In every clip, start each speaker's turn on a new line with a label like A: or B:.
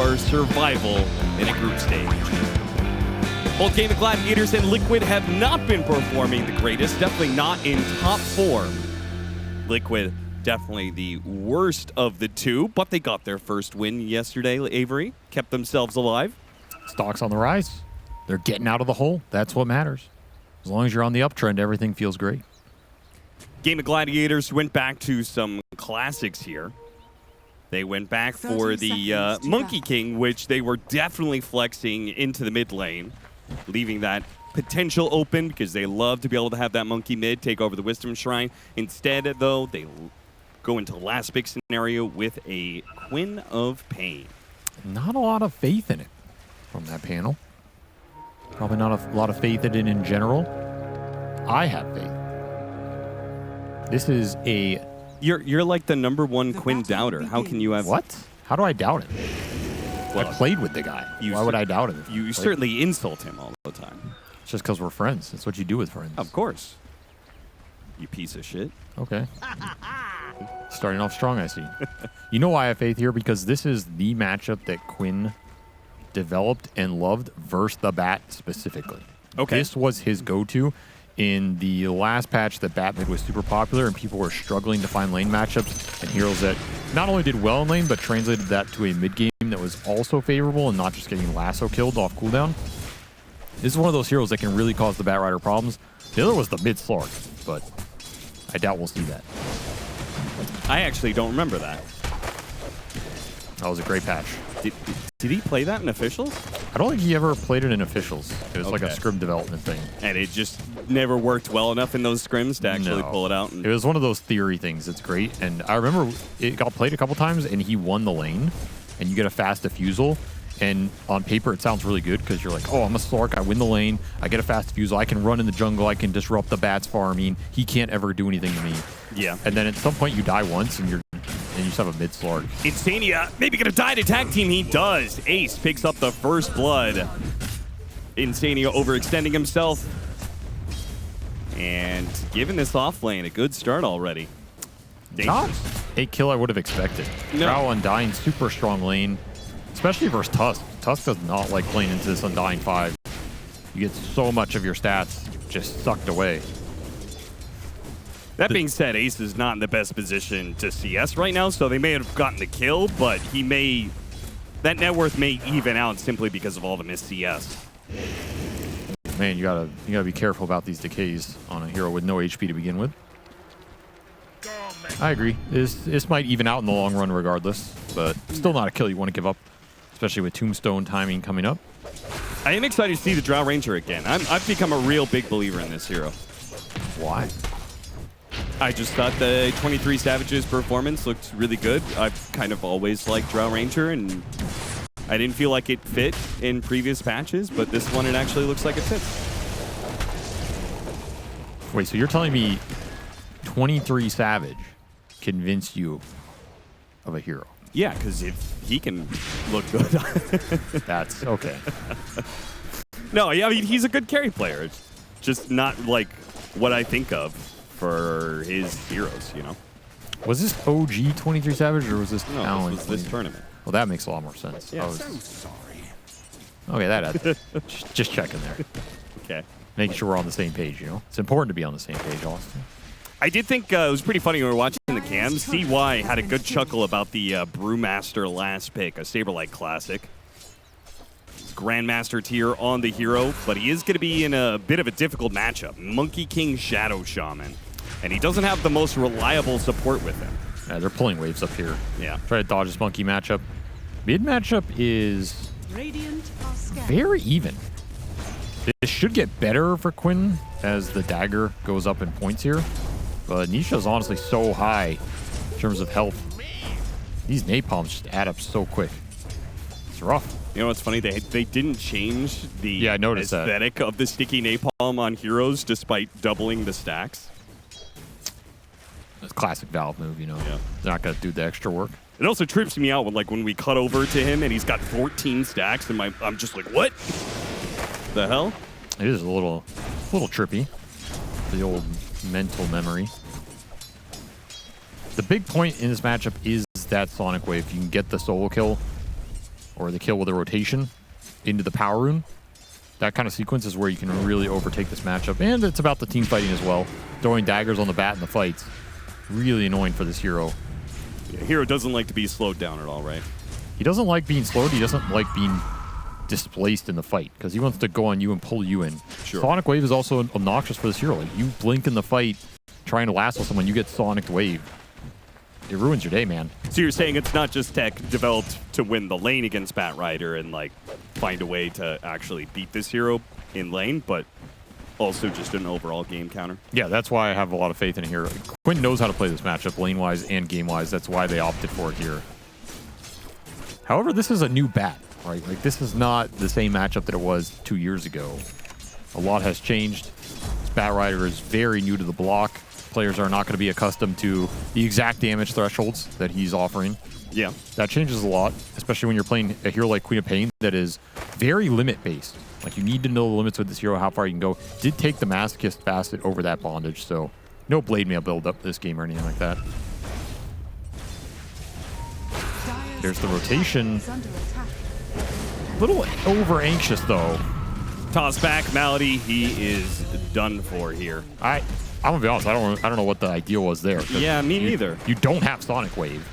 A: for survival in a group stage. Both Gaimin Gladiators and Liquid have not been performing the greatest, definitely not in top form. Liquid definitely the worst of the two, but they got their first win yesterday, Avery. Kept themselves alive.
B: Stock's on the rise. They're getting out of the hole. That's what matters. As long as you're on the uptrend, everything feels great.
A: Gaimin Gladiators went back to some classics here. They went back for the Monkey King, which they were definitely flexing into the mid lane, leaving that potential open because they love to be able to have that monkey mid take over the Wisdom Shrine. Instead, though, they go into last pick scenario with a Quinn of Pain.
B: Not a lot of faith in it from that panel. Probably not a lot of faith in it in general. I have faith. This is a...
A: You're like the #1 Quinn doubter. How can you have...
B: What? How do I doubt him? Well, I played with the guy. Why would I doubt him?
A: You certainly insult him all the time.
B: It's just because we're friends. That's what you do with friends.
A: Of course. You piece of shit.
B: Okay. Starting off strong, I see. You know why I have faith here? Because this is the matchup that Quinn developed and loved versus the Bat specifically.
A: Okay.
B: This was his go-to. In the last patch, the Bat mid was super popular and people were struggling to find lane matchups and heroes that not only did well in lane, but translated that to a mid game that was also favorable and not just getting lasso killed off cooldown. This is one of those heroes that can really cause the Bat Rider problems. The other was the mid Slark, but I doubt we'll see that.
A: I actually don't remember that.
B: That was a great patch.
A: Did he play that in officials?
B: I don't think he ever played it in officials. It was like a scrim development thing.
A: And it just never worked well enough in those scrims to actually pull it out.
B: It was one of those theory things. It's great. And I remember it got played a couple times and he won the lane and you get a fast defusal. And on paper, it sounds really good because you're like, oh, I'm a Slark. I win the lane. I get a fast defusal. I can run in the jungle. I can disrupt the Bat's farming. He can't ever do anything to me.
A: Yeah.
B: And then at some point you die once and you just have a mid Slark.
A: Insania maybe gonna die to tag team. He does. Ace picks up the first blood. Insania overextending himself. And giving this off lane a good start already.
B: Not a kill I would have expected.
A: No.
B: Drow Undying, super strong lane. Especially versus Tusk. Tusk does not like playing into this Undying 5. You get so much of your stats just sucked away.
A: That being said, Ace is not in the best position to CS right now, so they may have gotten the kill, but he may... That net worth may even out simply because of all the missed CS.
B: Man, you gotta be careful about these decays on a hero with no HP to begin with. I agree. This might even out in the long run regardless, but still not a kill you want to give up, especially with Tombstone timing coming up.
A: I am excited to see the Drow Ranger again. I've become a real big believer in this hero.
B: Why?
A: I just thought the 23 Savages performance looked really good. I've kind of always liked Drow Ranger, and I didn't feel like it fit in previous patches, but this one it actually looks like it fits.
B: Wait, so you're telling me 23 Savage convinced you of a hero?
A: Yeah, because if he can look good.
B: That's okay.
A: No, yeah, I mean, he's a good carry player. It's just not like what I think of for his heroes, you know?
B: Was this OG 23 Savage or was this
A: No, this was this tournament.
B: Well, that makes a lot more sense.
A: Yeah.
C: So sorry.
B: Okay, that just checking there.
A: Okay.
B: Making sure we're on the same page, you know? It's important to be on the same page, Austin.
A: I did think it was pretty funny when we were watching the cams. CY had a good chuckle about the Brewmaster last pick, a Saberlight classic. Grandmaster tier on the hero, but he is going to be in a bit of a difficult matchup. Monkey King Shadow Shaman. And he doesn't have the most reliable support with him.
B: Yeah, they're pulling waves up here.
A: Yeah.
B: Try to dodge this monkey matchup. Mid matchup is very even. This should get better for Quinn as the dagger goes up in points here. But Nisha's honestly so high in terms of health. These napalms just add up so quick. It's rough.
A: You know what's funny? They didn't change the aesthetic of the sticky napalm on heroes despite doubling the stacks.
B: It's a classic Valve move, you know.
A: Yeah.
B: They're not going to do the extra work.
A: It also trips me out when we cut over to him and he's got 14 stacks and I'm just like, what? The hell?
B: It is a little trippy. The old mental memory. The big point in this matchup is that Sonic Wave. If you can get the solo kill or the kill with a rotation into the power rune. That kind of sequence is where you can really overtake this matchup. And it's about the team fighting as well. Throwing daggers on the bat in the fights. Really annoying for this hero.
A: Yeah, hero doesn't like to be slowed down at all, right?
B: He doesn't like being slowed. He doesn't like being displaced in the fight because he wants to go on you and pull you in.
A: Sure.
B: Sonic Wave is also obnoxious for this hero. Like, you blink in the fight trying to lasso someone, you get Sonic Wave. It ruins your day, man.
A: So you're saying it's not just tech developed to win the lane against Bat Rider and like find a way to actually beat this hero in lane, but also just an overall game counter?
B: Yeah, that's why I have a lot of faith in it here. Quinn knows how to play this matchup lane-wise and game-wise. That's why they opted for it here. However, this is a new bat, right? Like, this is not the same matchup that it was 2 years ago. A lot has changed. This Bat Rider is very new to the block. Players are not going to be accustomed to the exact damage thresholds that he's offering.
A: Yeah.
B: That changes a lot, especially when you're playing a hero like Queen of Pain that is very limit-based. Like, you need to know the limits with this hero, how far you can go. Did take the Masochist facet over that bondage, so no blade mail build up this game or anything like that. There's the rotation. A little over-anxious, though.
A: Toss back, Malady. He is done for here.
B: I'm gonna be honest, I don't know what the ideal was there.
A: Yeah, me neither.
B: You don't have Sonic Wave.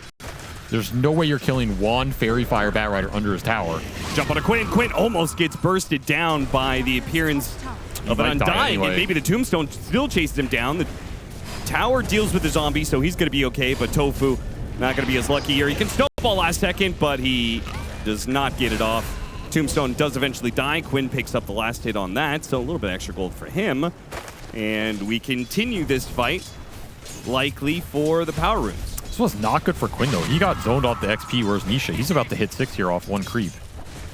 B: There's no way you're killing one Fairy Fire Bat Rider under his tower.
A: Jump on a Quinn. Quinn almost gets bursted down by the appearance of an Undying, anyway. And maybe the Tombstone still chases him down. The tower deals with the zombie, so he's going to be okay, but Tofu not going to be as lucky here. He can snowball last second, but he does not get it off. Tombstone does eventually die. Quinn picks up the last hit on that, so a little bit extra gold for him. And we continue this fight, likely for the power runes.
B: This was not good for Quinn, though. He got zoned off the XP, whereas Nisha, he's about to hit 6 here off one creep.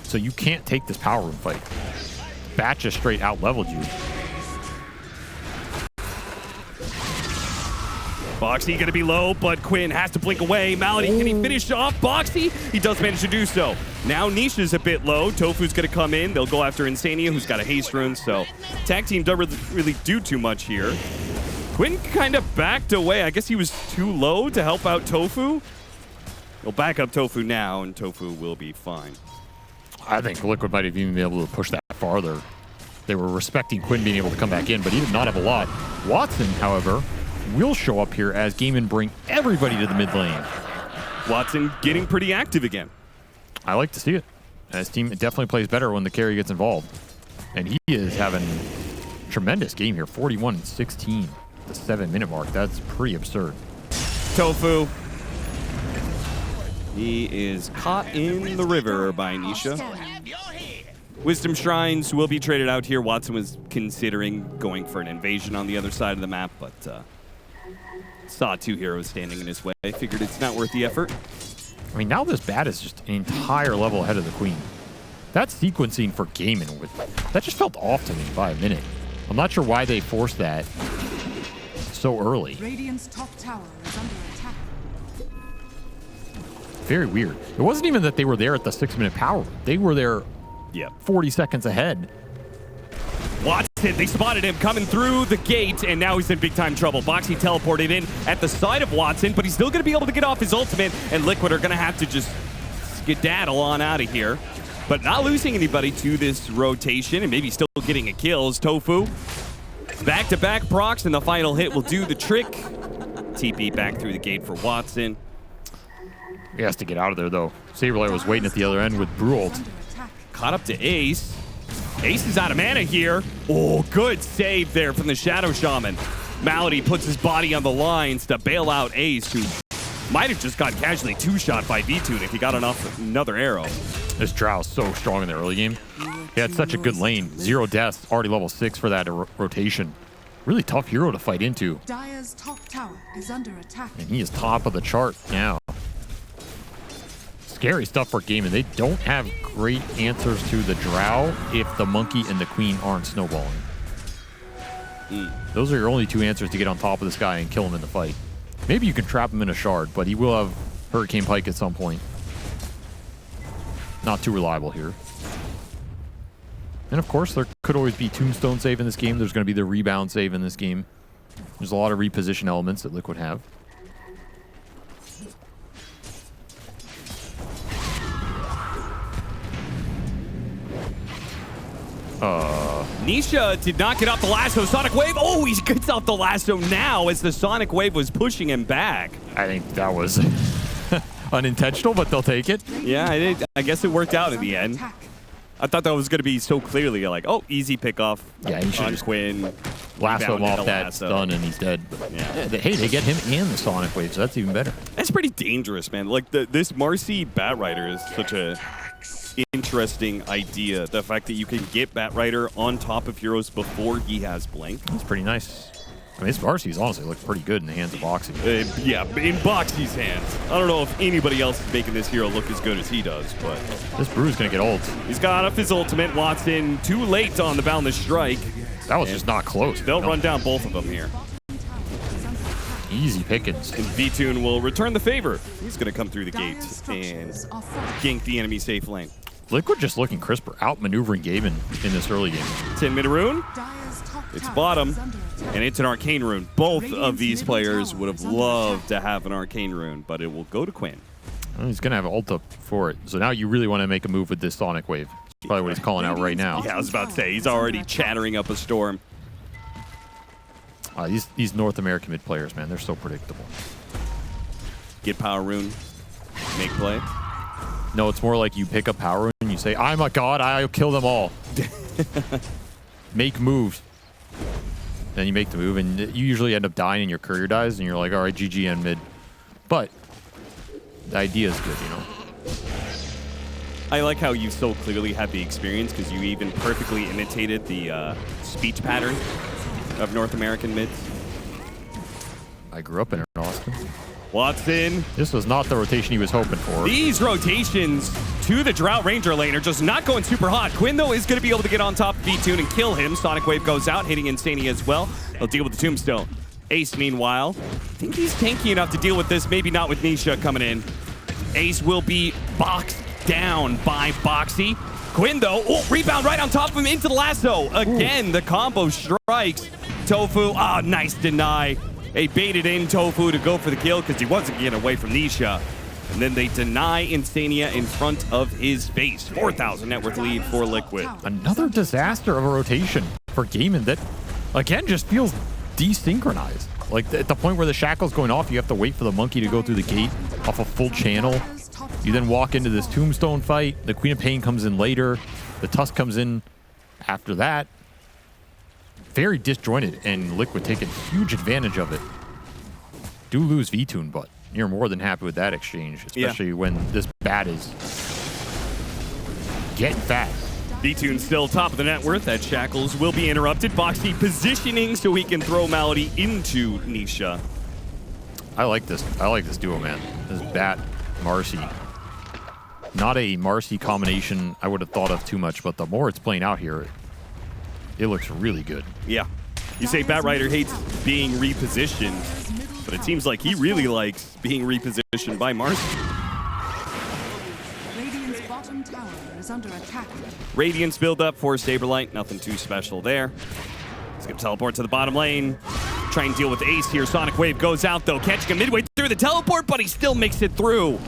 B: So you can't take this power rune fight. Bat just straight out-leveled you.
A: Boxy going to be low, but Quinn has to blink away. Malady, can he finish off Boxy? He does manage to do so. Now Nisha's a bit low. Tofu's going to come in. They'll go after Insania, who's got a haste rune, so tag team doesn't really do too much here. Quinn kind of backed away. I guess he was too low to help out Tofu. He'll back up Tofu now, and Tofu will be fine.
B: I think Liquid might have even been able to push that farther. They were respecting Quinn being able to come back in, but he did not have a lot. Watson, however, will show up here as Gaimin bring everybody to the mid lane.
A: Watson getting pretty active again.
B: I like to see it. His team definitely plays better when the carry gets involved. And he is having a tremendous game here. 41-16, the 7-minute mark. That's pretty absurd.
A: Tofu. He is caught in the river by Nisha. Wisdom Shrines will be traded out here. Watson was considering going for an invasion on the other side of the map, but saw two heroes standing in his way. Figured it's not worth the effort.
B: I mean, now this bat is just an entire level ahead of the Queen. That sequencing for Gaimin, that just felt off to me by a minute. I'm not sure why they forced that so early.
C: Radiant's top tower is under attack.
B: Very weird. It wasn't even that they were there at the 6-minute power. They were there 40 seconds ahead.
A: Watson, they spotted him coming through the gate, and now he's in big-time trouble. Boxy teleported in at the side of Watson, but he's still going to be able to get off his ultimate, and Liquid are going to have to just skedaddle on out of here. But not losing anybody to this rotation, and maybe still getting a kill is Tofu. Back-to-back procs, and the final hit will do the trick. TP back through the gate for Watson.
B: He has to get out of there, though. Saberlight was waiting at the other end with Brult.
A: Caught up to Ace. Ace is out of mana here. Oh, good save there from the Shadow Shaman. Malady puts his body on the lines to bail out Ace, who might have just got casually two-shot by V-Tune if he got another arrow.
B: This Drow is so strong in the early game. He had such a good lane. 0 deaths, already level 6 for that rotation. Really tough hero to fight into.
C: Dire's top tower is under attack.
B: And he is top of the chart now. Scary stuff for Gaimin. They don't have great answers to the Drow if the Monkey and the Queen aren't snowballing. Those are your only two answers to get on top of this guy and kill him in the fight. Maybe you can trap him in a shard, but he will have Hurricane Pike at some point. Not too reliable here. And of course, there could always be Tombstone save in this game. There's going to be the rebound save in this game. There's a lot of reposition elements that Liquid have.
A: Nisha did not get off the lasso. Sonic Wave. Oh, he gets off the lasso now as the Sonic Wave was pushing him back.
B: I think that was unintentional, but they'll take it.
A: Yeah, I guess it worked out in the end. I thought that was going to be so clearly like, oh, easy pickoff.
B: Yeah, he should
A: on
B: just
A: Quinn.
B: lasso him
A: rebounded
B: off
A: the
B: that
A: lasso.
B: stun, and he's dead.
A: Yeah.
B: Hey, they get him and the Sonic Wave, so that's even better.
A: That's pretty dangerous, man. Like this Marcy Bat Rider is such a interesting idea. The fact that you can get Bat Rider on top of heroes before he has Blink.
B: It's pretty nice. I mean, this Varsity's honestly looked pretty good in the hands of Boxy.
A: Yeah, in Boxy's hands. I don't know if anybody else is making this hero look as good as he does, but
B: This Brew's gonna get ult.
A: he's got off his ultimate. Watson too late on the Boundless Strike.
B: That was just not close.
A: They'll run down both of them here.
B: Easy pickings.
A: And V-Tune will return the favor. He's going to come through the gate and gank the enemy safe lane.
B: Liquid just looking crisper, outmaneuvering Gaimin in this early game.
A: 10-minute rune. It's bottom, and it's an arcane rune. Both of these players would have loved to have an arcane rune, but it will go to Quinn.
B: Well, he's gonna have ult up for it. So now you really want to make a move with this Sonic Wave. That's probably what he's calling out right now.
A: Yeah, I was about to say, he's already chattering up a storm.
B: These North American mid players, man, they're so predictable.
A: Get power rune, make play.
B: No, it's more like you pick up power rune and you say, I'm a god, I'll kill them all. Make moves. Then you make the move, and you usually end up dying and your courier dies, and you're like, all right, GG end mid. But the idea is good, you know?
A: I like how you so clearly had the experience because you even perfectly imitated the speech pattern of North American mids.
B: I grew up in it, Austin.
A: Watson.
B: This was not the rotation he was hoping for.
A: These rotations to the Drought Ranger lane are just not going super hot. Quinn, though, is going to be able to get on top of V-Tune and kill him. Sonic Wave goes out, hitting Insania as well. They'll deal with the Tombstone. Ace, meanwhile, I think he's tanky enough to deal with this. Maybe not with Nisha coming in. Ace will be boxed down by Boxy. Quinn, though, rebound right on top of him into the lasso. Again, the combo strikes. Tofu, nice deny. They baited in Tofu to go for the kill because he wasn't getting away from Nisha. And then they deny Insania in front of his face. 4,000 net worth lead for Liquid.
B: Another disaster of a rotation for Gaimin that, again, just feels desynchronized. Like, at the point where the shackle's going off, you have to wait for the monkey to go through the gate off a full channel. You then walk into this Tombstone fight. The Queen of Pain comes in later. The Tusk comes in after that. Very disjointed, and Liquid taking huge advantage of it. Do lose V-Tune, but you're more than happy with that exchange, especially when this bat is getting fast.
A: V-Tune still top of the net worth. That Shackles will be interrupted. Boxy positioning so he can throw Malady into Nisha.
B: I like this duo, man. This Bat, Marcy. Not a Marcy combination I would have thought of too much, but the more it's playing out here, it looks really good.
A: Yeah. You say Bat Rider hates being repositioned, but it seems like he really likes being repositioned by Marcy.
C: Radiant's bottom tower is under attack.
A: Radiance build up for Saberlight. Nothing too special there. He's going to teleport to the bottom lane. Try and deal with Ace here. Sonic Wave goes out, though. Catching him midway through the teleport, but he still makes it through.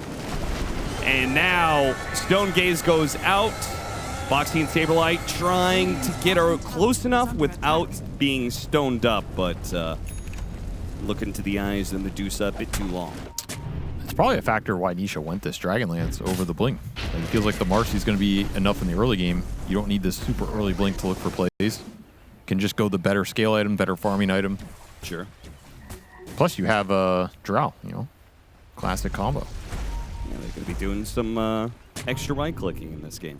A: And now Stone Gaze goes out. Boxy and Saberlight trying to get her close enough without being stoned up, but look into the eyes and Medusa a bit too long.
B: It's probably a factor why Nisha went this Dragonlance over the Blink. Like, it feels like the Marcy's going to be enough in the early game. You don't need this super early Blink to look for plays. You can just go the better scale item, better farming item.
A: Sure.
B: Plus, you have Drow, you know, classic combo.
A: Yeah, they're going to be doing some extra right-clicking in this game.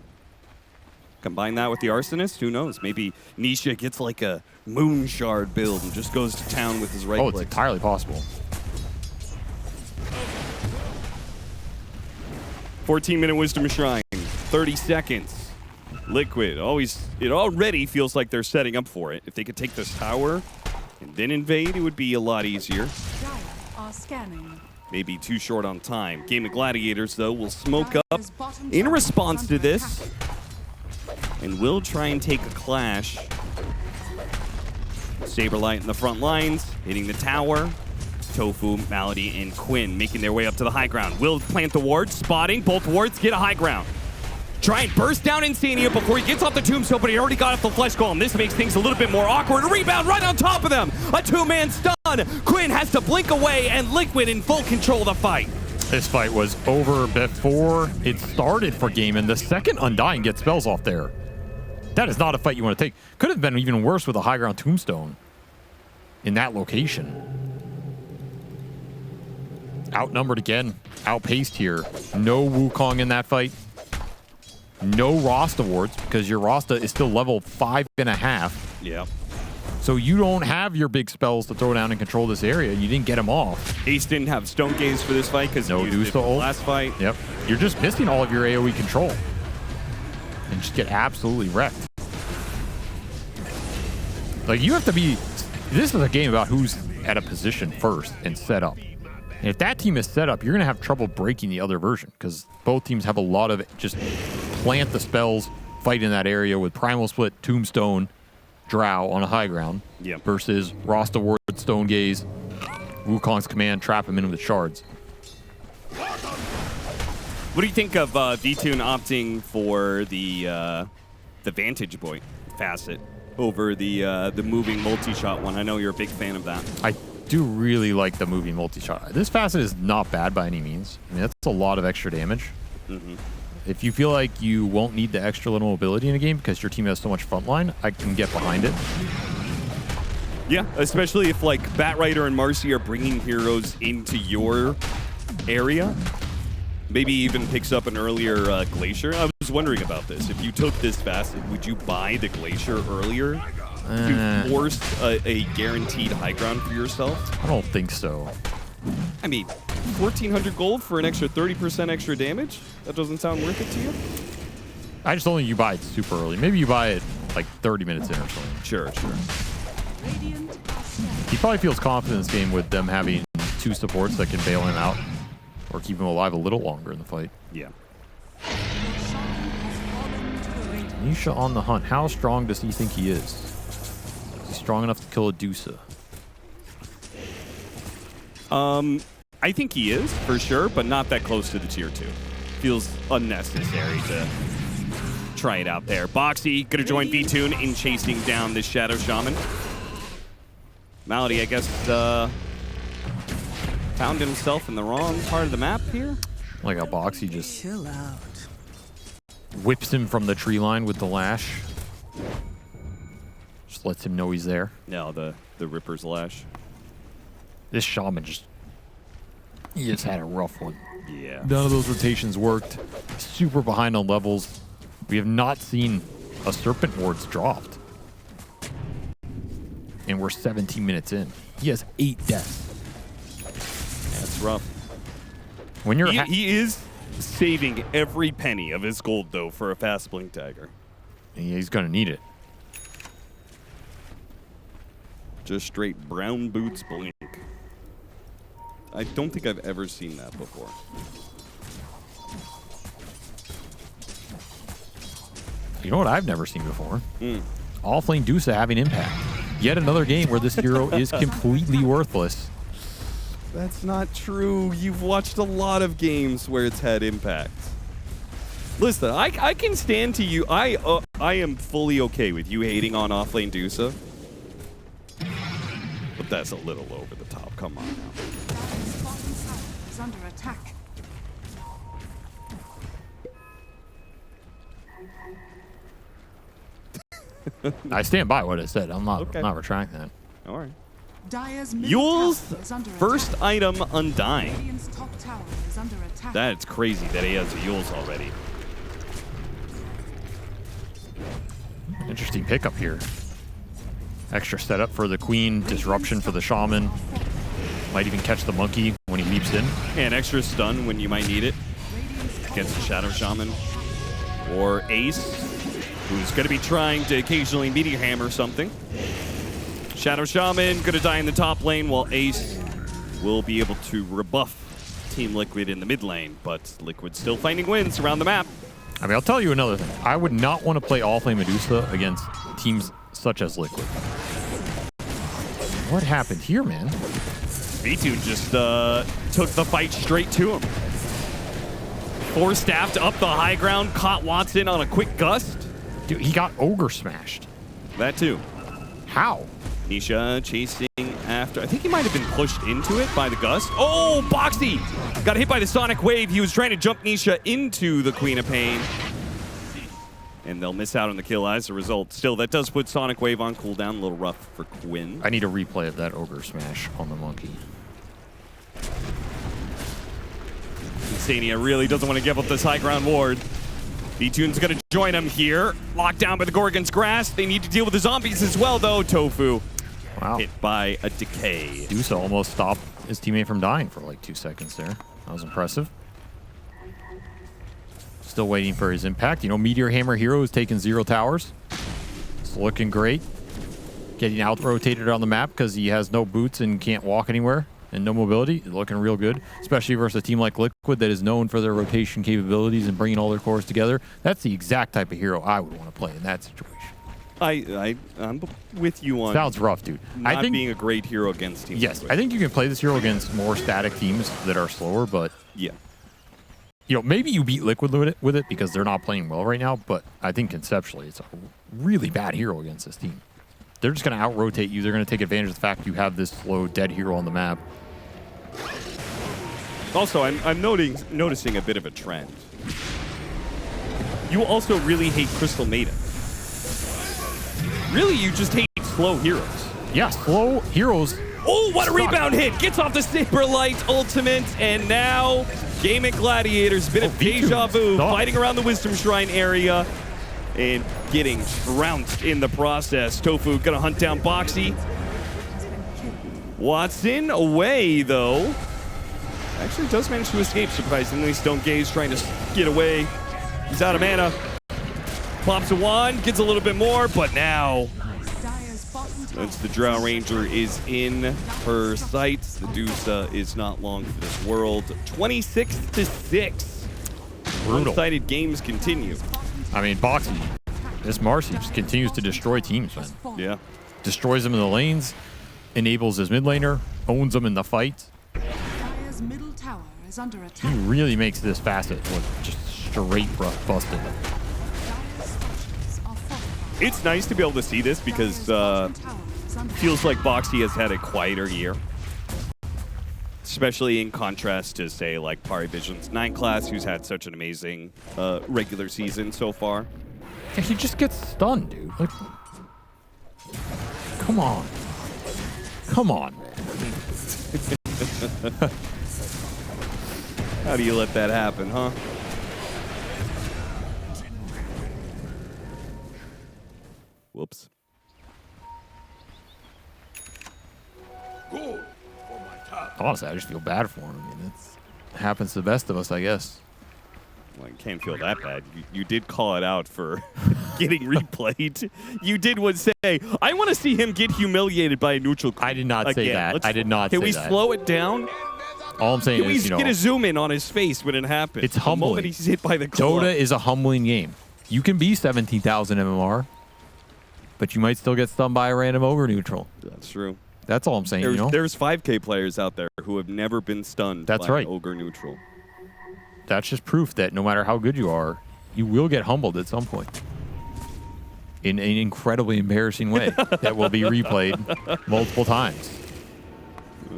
A: Combine that with the Arsonist, who knows? Maybe Nisha gets like a Moon Shard build and just goes to town with his right
B: Oh, it's
A: click.
B: entirely possible.
A: 14-minute Wisdom Shrine, 30 seconds. Liquid, it already feels like they're setting up for it. If they could take this tower and then invade, it would be a lot easier.
C: Dire are scanning.
A: Maybe too short on time. Gaimin Gladiators, though, will smoke up in response to this. And will try and take a clash. Saberlight in the front lines, hitting the tower. Tofu, Malady, and Quinn making their way up to the high ground. Will plant the ward, spotting. Both wards get a high ground. Try and burst down Insania before he gets off the tombstone, but he already got off the flesh golem. This makes things a little bit more awkward. A rebound right on top of them. A two-man stun. Quinn has to blink away, and Liquid in full control of the fight.
B: This fight was over before it started for Gaimin. The second Undying gets spells off there. That is not a fight you want to take. Could have been even worse with a high ground tombstone in that location. Outnumbered again. Outpaced here. No Wukong in that fight. No Rasta wards because your Rasta is still level 5.5.
A: Yeah.
B: So you don't have your big spells to throw down and control this area. You didn't get them off.
A: Ace didn't have Stone Gaze for this fight because
B: no
A: he used it for the last fight.
B: Yep. You're just missing all of your AoE control. And just get absolutely wrecked. Like, you have to be... This is a game about who's at a position first and set up. And if that team is set up, you're going to have trouble breaking the other version because both teams have a lot of just plant the spells, fight in that area with Primal Split, Tombstone, Drow on a high ground versus Rasta Ward, Stone Gaze, Wukong's command, trap him in with shards.
A: What do you think of V-Tune opting for the Vantage Point facet over the moving multi-shot one? I know you're a big fan of that.
B: I do really like the moving multi-shot. This facet is not bad by any means. I mean, that's a lot of extra damage.
A: Mm-hmm.
B: If you feel like you won't need the extra little mobility in a game because your team has so much frontline, I can get behind it.
A: Yeah, especially if like Batrider and Marcy are bringing heroes into your area. Maybe even picks up an earlier Glacier. I was wondering about this. If you took this facet, would you buy the Glacier earlier to force a guaranteed high ground for yourself?
B: I don't think so.
A: I mean, 1,400 gold for an extra 30% extra damage? That doesn't sound worth it to you?
B: I just don't think you buy it super early. Maybe you buy it like 30 minutes in or something.
A: Sure.
B: He probably feels confident in this game with them having two supports that can bail him out or keep him alive a little longer in the fight.
A: Yeah.
B: Nisha on the hunt. How strong does he think he is? Is he strong enough to kill a Dusa?
A: I think he is, for sure, but not that close to the tier 2. Feels unnecessary to try it out there. Boxy gonna join V-Tune in chasing down this Shadow Shaman. Malady, I guess, found himself in the wrong part of the map here.
B: Like how Boxy just whips him from the tree line with the lash. Just lets him know he's there.
A: No, the Ripper's Lash.
B: This Shaman he just had a rough one.
A: Yeah.
B: None of those rotations worked. Super behind on levels. We have not seen a Serpent Wards dropped. And we're 17 minutes in. He has 8 deaths.
A: That's rough.
B: When you're
A: he is saving every penny of his gold, though, for a fast blink dagger.
B: He's going to need it.
A: Just straight brown boots blink. I don't think I've ever seen that before.
B: You know what I've never seen before? Offlane Dusa having impact. Yet another game where this hero is completely worthless.
A: That's not true. You've watched a lot of games where it's had impact. Listen, I can stand to you. I am fully okay with you hating on offlane Dusa. But that's a little over the top. Come on now.
C: Is under attack.
B: I stand by what I said. I'm not retracting that.
A: All right.
C: Dire's
A: Yule's
C: is under
A: first
C: attack.
A: item Undying.
C: Radiant's top tower is under attack.
A: That's crazy that he has a Yule's already.
B: Interesting pickup here. Extra setup for the Queen, disruption for the Shaman. Might even catch the Monkey when he leaps in.
A: And extra stun when you might need it against the Shadow Shaman. Or Ace, who's going to be trying to occasionally meteor hammer something. Shadow Shaman going to die in the top lane, while Ace will be able to rebuff Team Liquid in the mid lane. But Liquid still finding wins around the map.
B: I mean, I'll tell you another thing. I would not want to play Offlane Medusa against teams such as Liquid. What happened here, man?
A: V2 just took the fight straight to him. Force staffed up the high ground, caught Watson on a quick gust.
B: Dude, he got Ogre smashed.
A: That too.
B: How?
A: Nisha chasing after. I think he might have been pushed into it by the gust. Oh, Boxy got hit by the Sonic Wave. He was trying to jump Nisha into the Queen of Pain. And they'll miss out on the kill as a result. Still, that does put Sonic Wave on cooldown. A little rough for Quinn.
B: I need a replay of that Ogre smash on the monkey.
A: Insania really doesn't want to give up this high ground ward. V-Tune's going to join him here. Locked down by the Gorgon's Grasp. They need to deal with the zombies as well, though. Tofu
B: Wow.
A: hit by a decay.
B: Dusa almost stopped his teammate from dying for like 2 seconds there. That was impressive. Still waiting for his impact. You know, Meteor Hammer Hero has taken 0 towers. It's looking great. Getting out-rotated on the map because he has no boots and can't walk anywhere and no mobility. Looking real good, especially versus a team like Liquid that is known for their rotation capabilities and bringing all their cores together. That's the exact type of hero I would want to play in that situation.
A: I'm with you on
B: Sounds rough, dude.
A: not
B: I think
A: being a great hero against teams.
B: yes,
A: like
B: I think you can play this hero against more static teams that are slower, but
A: yeah.
B: you know, maybe you beat Liquid with it because they're not playing well right now, but I think conceptually it's a really bad hero against this team. They're just going to out-rotate you. They're going to take advantage of the fact you have this slow, dead hero on the map.
A: Also, I'm noticing a bit of a trend. You also really hate Crystal Maiden. Really, you just hate slow heroes.
B: Yeah, slow heroes.
A: Oh, what a
B: Stuck.
A: rebound hit! Gets off the Saberlight ultimate, and now Gaimin Gladiators, bit of
B: V2
A: deja vu,
B: stuck.
A: fighting around the Wisdom Shrine area and getting trounced in the process. Tofu gonna hunt down Boxy. Watson away, though. Actually does manage to escape, surprisingly. Stone Gaze trying to get away. He's out of mana. Pops a wand, gets a little bit more, but now
C: Dire's bottom tower
A: once the Drow Ranger is in her sights, the Dusa is not long for this world. 26-6.
B: Brutal.
A: One-sided games continue.
B: I mean, Boxy, this Marcy just continues to destroy teams, man.
A: Yeah.
B: Destroys them in the lanes, enables his mid laner, owns them in the fight.
C: Dire's middle tower is under
B: He
C: attack.
B: really makes this facet look just straight busted.
C: Dire's structures are fortified.
A: It's nice to be able to see this because
C: Dire's bottom tower is under
A: feels like Boxy has had a quieter year. Especially in contrast to, say, like Pari Vision's 9 class, who's had such an amazing regular season so far.
B: Yeah, he just gets stunned, dude. Like, come on. Come on, man.
A: How do you let that happen, huh? Whoops.
B: Honestly, I just feel bad for him. I mean, it happens to the best of us, I guess.
A: Well, I can't feel that bad. You did call it out for getting replayed. You did say, I want to see him get humiliated by a neutral.
B: I did not say
A: again.
B: that. I did not
A: Can
B: say
A: we
B: that.
A: slow it down?
B: All I'm saying
A: Can we
B: is, you know,
A: get a zoom in on his face when it happens?
B: It's
A: The moment
B: humbling.
A: he's hit by the club.
B: Dota is a humbling game. You can be 17,000 MMR, but you might still get stunned by a random ogre neutral.
A: That's true.
B: That's all I'm saying, you know?
A: There's 5K players out there who have never been stunned
B: That's
A: by
B: right.
A: an ogre neutral.
B: That's just proof that no matter how good you are, you will get humbled at some point. In an incredibly embarrassing way that will be replayed multiple times.
A: Oh,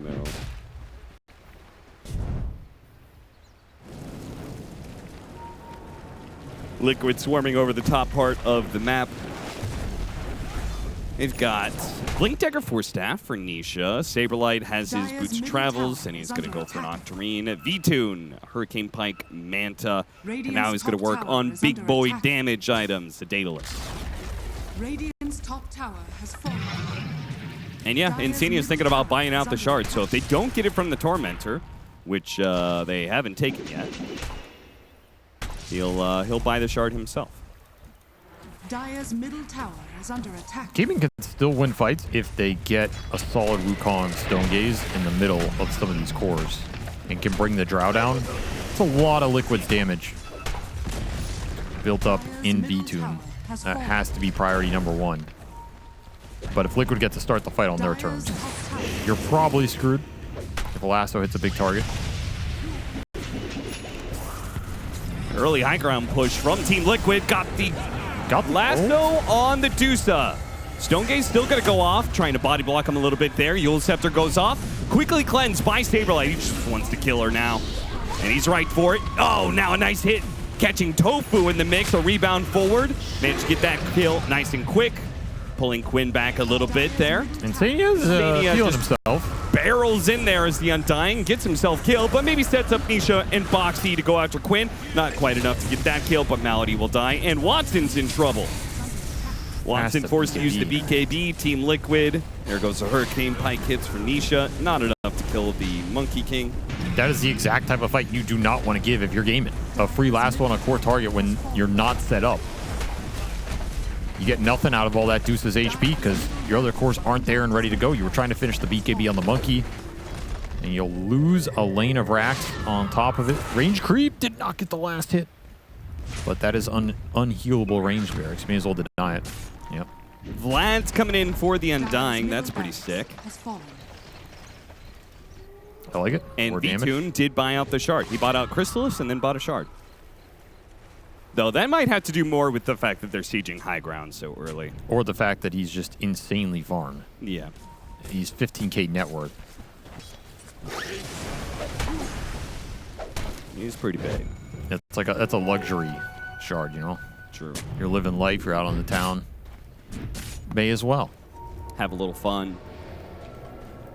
A: no. Liquid swarming over the top part of the map. They've got Blink Dagger Force Staff for Nisha. Saberlight has his
C: Dire's
A: Boots of
C: middle
A: Travels,
C: tower
A: and he's
C: is
A: going to
C: under
A: go for an
C: attack.
A: Octarine. V-Tune, Hurricane Pike, Manta. And
C: Radiant's
A: now he's going to
C: top
A: work
C: tower
A: on
C: is
A: big
C: under
A: boy
C: attack.
A: damage items, the Daedalus.
C: Radiant's top tower has fallen.
A: And yeah,
C: Dire's
A: Insania's thinking about buying out the
C: under
A: shard. So if they
C: attack.
A: don't get it from the Tormentor, which they haven't taken yet, he'll buy the shard himself.
C: Dire's middle tower is under attack.
B: Gaimin can still win fights if they get a solid Wukong Stone Gaze in the middle of some of these cores and can bring the Drow down. It's a lot of Liquid's damage built up in V-Tune. That has to be priority number 1. But if Liquid get to start the fight on their
C: Dire's
B: terms,
C: top tower
B: you're probably screwed if a lasso hits a big target.
A: Early high ground push from Team Liquid. Got the lasso on the Dusa. Stonegaze still going to go off, trying to body block him a little bit there. Yule Scepter goes off. Quickly cleansed by Saberlight. He just wants to kill her now. And he's right for it. Oh, now a nice hit. Catching Tofu in the mix. A rebound forward. Managed to get that kill nice and quick. Pulling Quinn back a little bit there.
B: Insania's feeling himself.
A: Barrels in there as the Undying. Gets himself killed, but maybe sets up Nisha and Boxy to go after Quinn. Not quite enough to get that kill, but Malady will die. And Watson's in trouble. Watson forced to use the BKB, Team Liquid. There goes the Hurricane Pike hits for Nisha. Not enough to kill the Monkey King.
B: That is the exact type of fight you do not want to give if you're gaming. A free last one on a core target when you're not set up. You get nothing out of all that Deuce's HP because your other cores aren't there and ready to go. You were trying to finish the BKB on the Monkey. And you'll lose a lane of racks on top of it. Range creep did not get the last hit. But that is unhealable range barracks. May as well deny it. Yep.
A: Vlad's coming in for the Undying. That's pretty sick.
B: I like it.
A: And
B: More damage.
A: V-Tune did buy out the shard. He bought out Crystallis and then bought a shard. Though that might have to do more with the fact that they're sieging high ground so early.
B: Or the fact that he's just insanely farmed.
A: Yeah.
B: He's 15K net worth.
A: He's pretty big.
B: It's like that's a luxury shard, you know?
A: True.
B: You're living life, you're out on the town. May as well.
A: Have a little fun.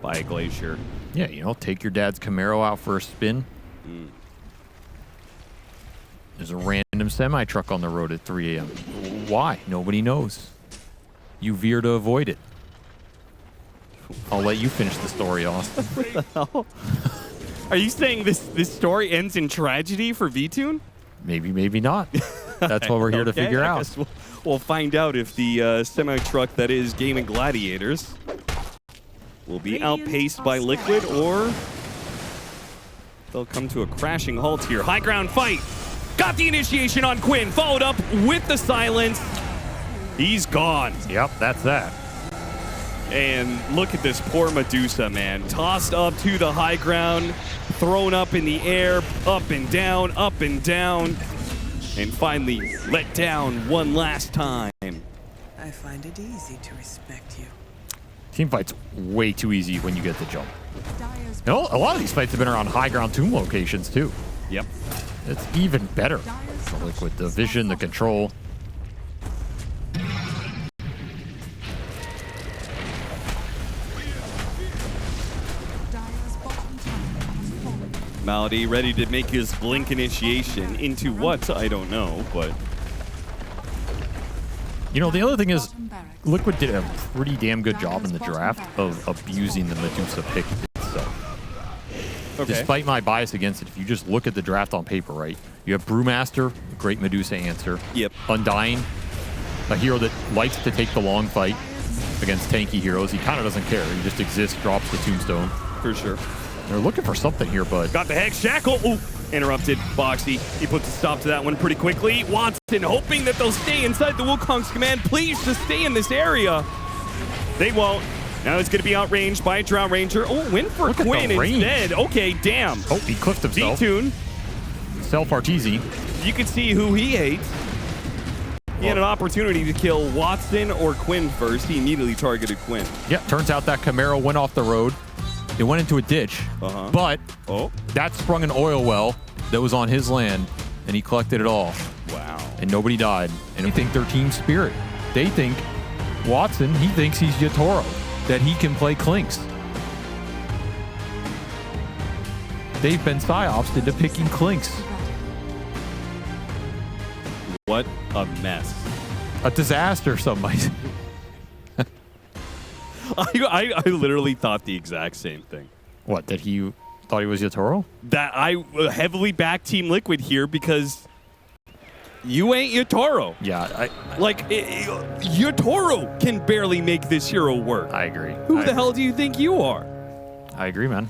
A: Buy a Glacier.
B: Yeah, you know, take your dad's Camaro out for a spin. There's a random semi-truck on the road at 3 a.m. Why? Nobody knows. You veer to avoid it. I'll let you finish the story, Austin.
A: What the hell? Are you saying this story ends in tragedy for V-Tune?
B: Maybe, maybe not. That's what we're here to figure out.
A: We'll find out if the semi-truck that is Gaimin Gladiators will be outpaced by Liquid or they'll come to a crashing halt here. High ground fight. Got the initiation on Quinn. Followed up with the silence. He's gone.
B: Yep, that's that.
A: And look at this poor Medusa, man. Tossed up to the high ground, thrown up in the air, up and down, and finally let down one last time.
D: I find it easy to respect you.
B: Team fight's way too easy when you get the jump. You know, a lot of these fights have been around high ground tomb locations, too.
A: Yep.
B: It's even better. Like with the vision, the control.
A: Malady ready to make his blink initiation into what? I don't know, but...
B: You know, the other thing is, Liquid did a pretty damn good job in the draft of abusing the Medusa pick itself.
A: Okay.
B: Despite my bias against it, if you just look at the draft on paper, right? You have Brewmaster, great Medusa answer.
A: Yep.
B: Undying, a hero that likes to take the long fight against tanky heroes. He kind of doesn't care. He just exists, drops the tombstone.
A: For sure.
B: They're looking for something here, but...
A: Got the Hex Shackle. Ooh, interrupted. Boxy. He puts a stop to that one pretty quickly. Watson hoping that they'll stay inside the Wukong's command. Please just stay in this area. They won't. Now it's going to be outranged by a Drow Ranger. Oh, win for
B: Look at
A: Quinn
B: the range.
A: instead. Okay, damn.
B: Oh, he cliffed himself.
A: V-Tune.
B: Self-Arteezy.
A: You can see who he hates. He had an opportunity to kill Watson or Quinn first. He immediately targeted Quinn.
B: Yeah, turns out that Camaro went off the road. It went into a ditch, but that sprung an oil well that was on his land, and he collected it all.
A: Wow.
B: And nobody died. And they think they're team spirit. They think Watson, he thinks he's Yatoro, that he can play Clinks. They've been psyopsed into picking Clinks.
A: What a mess.
B: A disaster, some might say.
A: I literally thought the exact same thing.
B: What, that he thought he was Yatoro?
A: That I heavily back Team Liquid here because you ain't Yatoro.
B: Yeah,
A: Yatoro can barely make this hero work.
B: I agree.
A: Who the hell do you think you are?
B: I agree, man.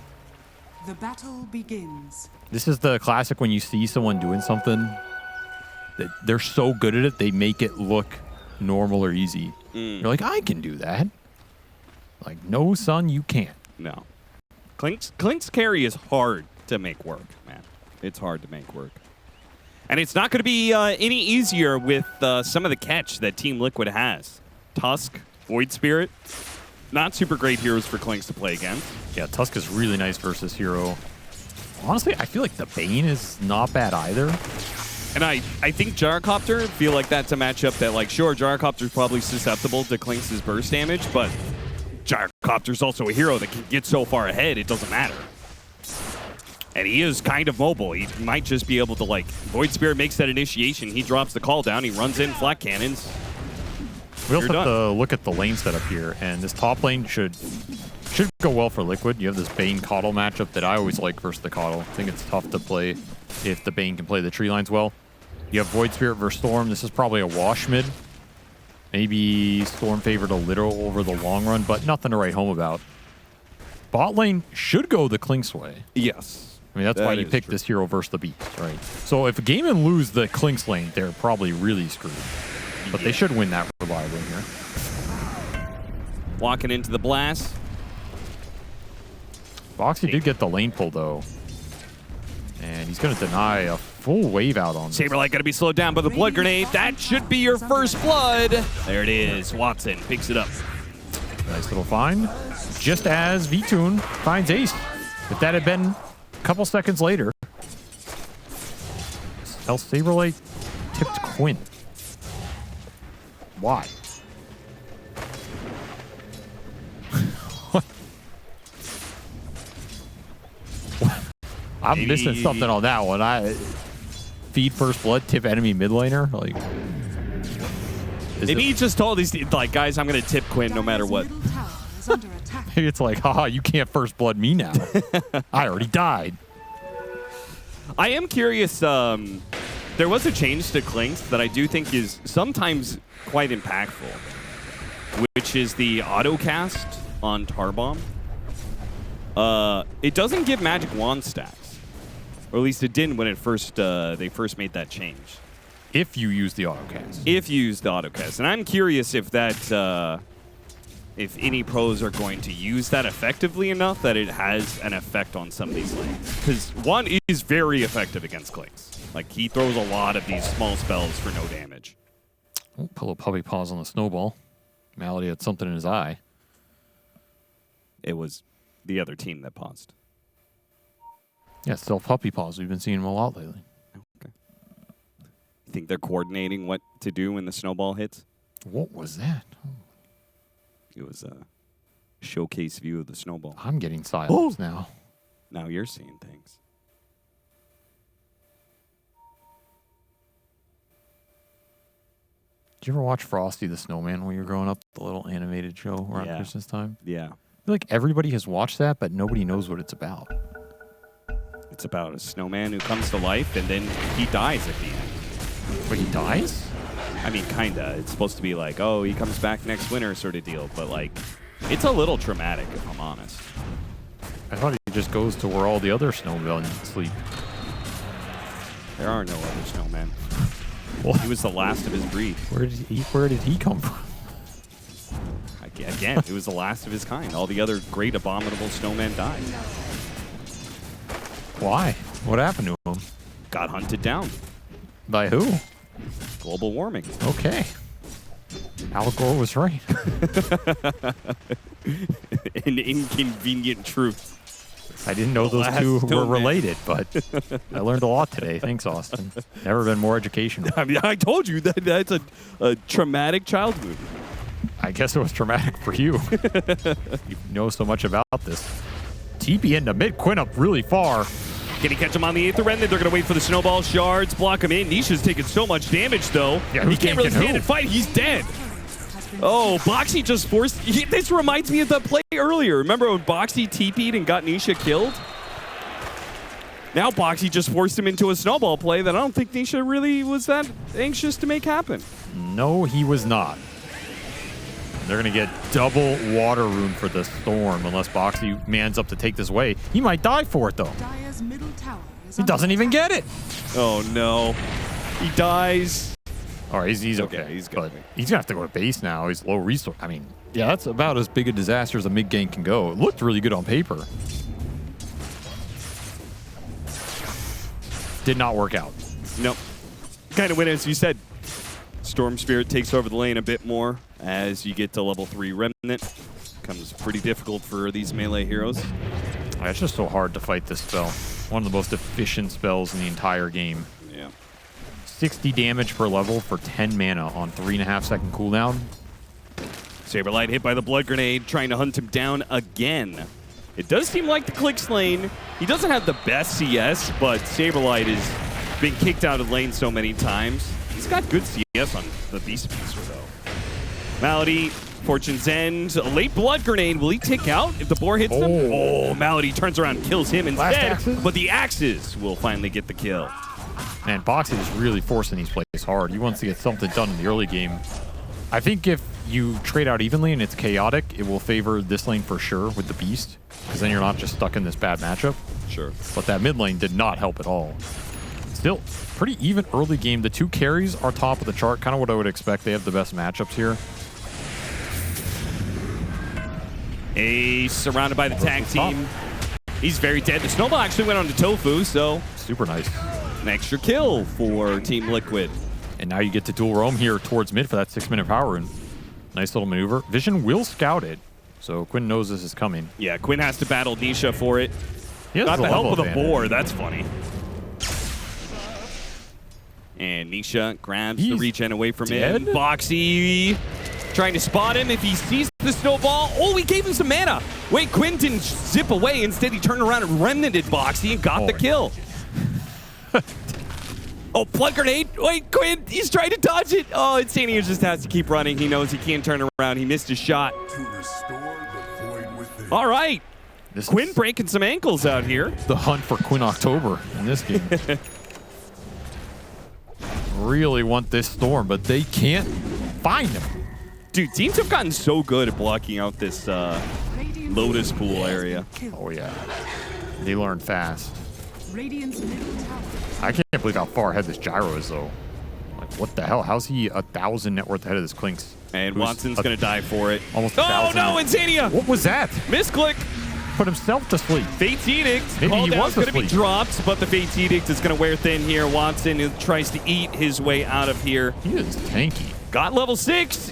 C: The battle begins.
B: This is the classic when you see someone doing something that they're so good at it, they make it look normal or easy. You're like, I can do that. Like, no, son, you can't.
A: No. Clink's carry is hard to make work, man. It's hard to make work. And it's not going to be any easier with some of the catch that Team Liquid has. Tusk, Void Spirit, not super great heroes for Clinks to play against.
B: Yeah, Tusk is really nice versus hero. Honestly, I feel like the Bane is not bad either.
A: And I think Gyrocopter, feel like that's a matchup that, like, sure, Gyrocopter's probably susceptible to Clinks' burst damage, but Gyrocopter's also a hero that can get so far ahead, it doesn't matter. And he is kind of mobile. He might just be able to, like, Void Spirit makes that initiation, he drops the call down, he runs in, flat cannons.
B: We also have to look at the lane setup here, and this top lane should go well for Liquid. You have this Bane Coddle matchup that I always like versus the Coddle. I think it's tough to play if the Bane can play the tree lines well. You have Void Spirit versus Storm. This is probably a wash mid. Maybe Storm favored a little over the long run, but nothing to write home about. Bot lane should go the Clinks way.
A: Yes.
B: I mean, that's why you picked this hero versus the Beast, right? So if Gaimin lose the Clinks lane, they're probably really screwed. But they should win that reliably here.
A: Walking into the blast.
B: Boxy did get the lane pull, though. And he's going to deny a full wave out on this.
A: Saberlight going to be slowed down by the blood grenade. That should be your first blood. There it is. Watson picks it up.
B: Nice little find. Just as Vtoon finds Ace. If that had been a couple seconds later, Saberlight tipped Quinn. Why? I'm missing something on that one. I feed first blood, tip enemy mid laner. Like,
A: maybe he just told these like, guys, I'm gonna tip Quinn no matter what.
B: Maybe it's like, haha, you can't first blood me now. I already died.
A: I am curious. There was a change to Clinks that I do think is sometimes quite impactful, which is the auto cast on Tarbomb. It doesn't give magic wand stacks. Or at least it didn't when it first they first made that change.
B: If you use the autocast.
A: If you use the autocast. And I'm curious if that if any pros are going to use that effectively enough that it has an effect on some of these lanes. Because one is very effective against Clinks. Like, he throws a lot of these small spells for no damage.
B: Oh, Pillow Puppy paws on the snowball. Malady had something in his eye.
A: It was the other team that paused.
B: Yeah, still puppy paws. We've been seeing them a lot lately.
A: Okay. You think they're coordinating what to do when the snowball hits?
B: What was that? Oh.
A: It was a showcase view of the snowball.
B: I'm getting silence now.
A: Now you're seeing things.
B: Did you ever watch Frosty the Snowman when you were growing up? The little animated show around Christmas time?
A: Yeah.
B: I feel like everybody has watched that, but nobody knows what it's about.
A: It's about a snowman who comes to life and then he dies at the end.
B: But he dies?
A: I mean, kinda. It's supposed to be like, oh, he comes back next winter sort of deal. But, like, it's a little traumatic, if I'm honest.
B: I thought he just goes to where all the other snowmen sleep.
A: There are no other snowmen.
B: Well,
A: he was the last of his breed.
B: Where did he come from?
A: Again, it was the last of his kind. All the other great abominable snowmen died.
B: Why? What happened to him?
A: Got hunted down.
B: By who?
A: Global warming.
B: Okay. Al Gore was right.
A: An inconvenient truth.
B: I didn't know those two were related, but I learned a lot today. Thanks, Austin. Never been more educational.
A: I mean, I told you that's a traumatic childhood.
B: I guess it was traumatic for you. You know so much about this. TP into mid, Quinn up really far.
A: Can he catch him on the Aether End? They're going to wait for the snowball shards, block him in. Nisha's taking so much damage, though.
B: Yeah,
A: he can't really stand and fight. He's dead. Oh, Boxy just forced... This reminds me of that play earlier. Remember when Boxy TP'd and got Nisha killed? Now Boxy just forced him into a snowball play that I don't think Nisha really was that anxious to make happen.
B: No, he was not. They're going to get double water rune for the Storm unless Boxy mans up to take this away. He might die for it, though. He doesn't even get it.
A: Oh, no. He dies.
B: All right, he's okay. He's good. He's going to have to go to base now. He's low resource. I mean, yeah, that's about as big a disaster as a mid game can go. It looked really good on paper. Did not work out.
A: Nope. kind of win, as you said. Storm Spirit takes over the lane a bit more as you get to level 3 Remnant. Becomes pretty difficult for these melee heroes.
B: It's just so hard to fight this spell. One of the most efficient spells in the entire game.
A: Yeah.
B: 60 damage per level for 10 mana on 3.5-second cooldown.
A: Saberlight hit by the Blood Grenade, trying to hunt him down again. It does seem like the Clix lane, he doesn't have the best CS, but Saberlight has been kicked out of lane so many times. He's got good CS on the Beastmaster, though. Malady, Fortune's End, a late Blood Grenade. Will he tick out if the boar hits him? Oh, Malady turns around and kills him instead, but the Axes will finally get the kill.
B: Man, Boxy is really forcing these plays hard. He wants to get something done in the early game. I think if you trade out evenly and it's chaotic, it will favor this lane for sure with the Beast, because then you're not just stuck in this bad matchup.
A: Sure.
B: But that mid lane did not help at all. Still, pretty even early game. The two carries are top of the chart, kind of what I would expect. They have the best matchups here.
A: Ace surrounded by the tag team. He's very dead. The snowball actually went on to Tofu, so
B: super nice.
A: An extra kill for Team Liquid.
B: And now you get to dual roam here towards mid for that 6-minute power rune. Nice little maneuver. Vision will scout it, so Quinn knows this is coming.
A: Yeah, Quinn has to battle Nisha for it. Got the help of the boar. That's funny. And Nisha grabs the regen away from him. Boxy trying to spot him if he sees the snowball. Oh, he gave him some mana. Wait, Quinn didn't zip away. Instead, he turned around and remnanted Boxy and got the kill. Oh, Blood Grenade. Wait, Quinn, he's trying to dodge it. Oh, Insania just has to keep running. He knows he can't turn around. He missed his shot. All right. Quinn breaking some ankles out here.
B: The hunt for Quinn October in this game. Really want this Storm, but they can't find him.
A: Dude, teams have gotten so good at blocking out this Lotus Pool area.
B: Oh, yeah. They learn fast.
C: Radiant's middle tower.
B: I can't believe how far ahead this Gyro is, though. Like, what the hell? How's he 1,000 net worth ahead of this Clinks?
A: And Watson's going to die for it.
B: Almost
A: Oh, no, Insania!
B: What was that?
A: Misclick.
B: Put himself to sleep.
A: Fate's Edict.
B: Maybe he was
A: going to be dropped, but the Fate's Edict is going to wear thin here. Watson tries to eat his way out of here.
B: He is tanky.
A: Got level 6.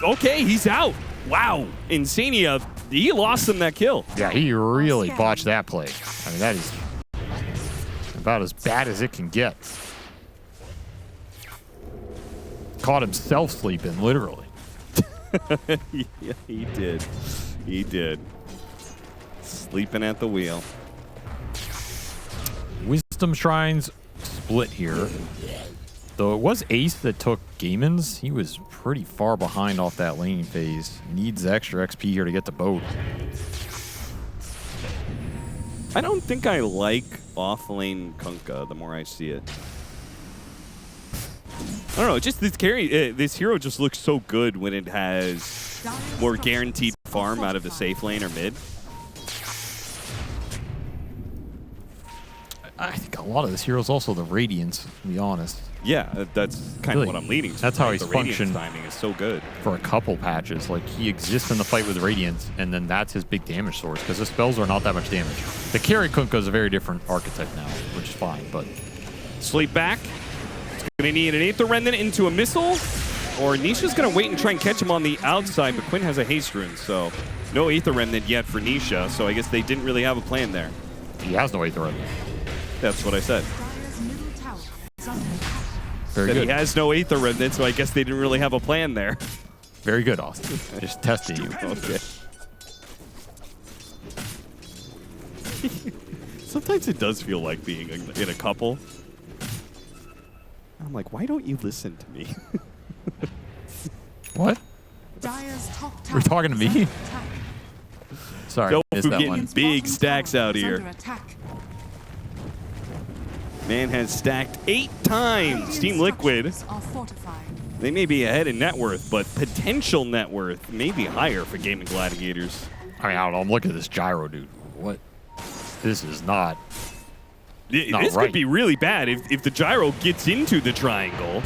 A: Okay, he's out. Wow. Insania, he lost him that kill.
B: Yeah, he really botched that play. I mean, that is about as bad as it can get. Caught himself sleeping, literally.
A: Yeah, he did. He did. Sleeping at the wheel.
B: Wisdom Shrines split here. Though it was Ace that took Gaimin's, he was pretty far behind off that laning phase. Needs extra XP here to get the boat.
A: I don't think I like off-lane Kunkka the more I see it. I don't know, just this carry, this hero just looks so good when it has more guaranteed farm out of the safe lane or mid.
B: I think a lot of this hero is also the Radiance, to be honest.
A: Yeah, that's kind of what I'm leading to.
B: That's how he's
A: the Radiance
B: functioned
A: timing is so good.
B: For a couple patches. Like, he exists in the fight with Radiance, and then that's his big damage source, because the spells are not that much damage. The carry Kunkka is a very different archetype now, which is fine, but...
A: Sleep back. It's going to need an Aether Remnant into a missile, or Nisha's going to wait and try and catch him on the outside, but Quinn has a haste rune, so no Aether Remnant yet for Nisha, so I guess they didn't really have a plan there.
B: He has no Aether Remnant.
A: That's what I said.
B: Very good.
A: He has no Aether Remnant, so I guess they didn't really have a plan there.
B: Very good, Austin. Just testing you.
A: Okay. Sometimes it does feel like being in a couple. I'm like, why don't you listen to me?
B: What? We're talking to me? Sorry, I missed that
A: getting
B: one.
A: Big stacks out here. Man has stacked 8 times. Team Liquid, they may be ahead in net worth, but potential net worth may be higher for Gaimin Gladiators.
B: I mean, I don't know. I'm looking at this Gyro, dude. What? This is not
A: This
B: right.
A: could be really bad if the Gyro gets into the triangle,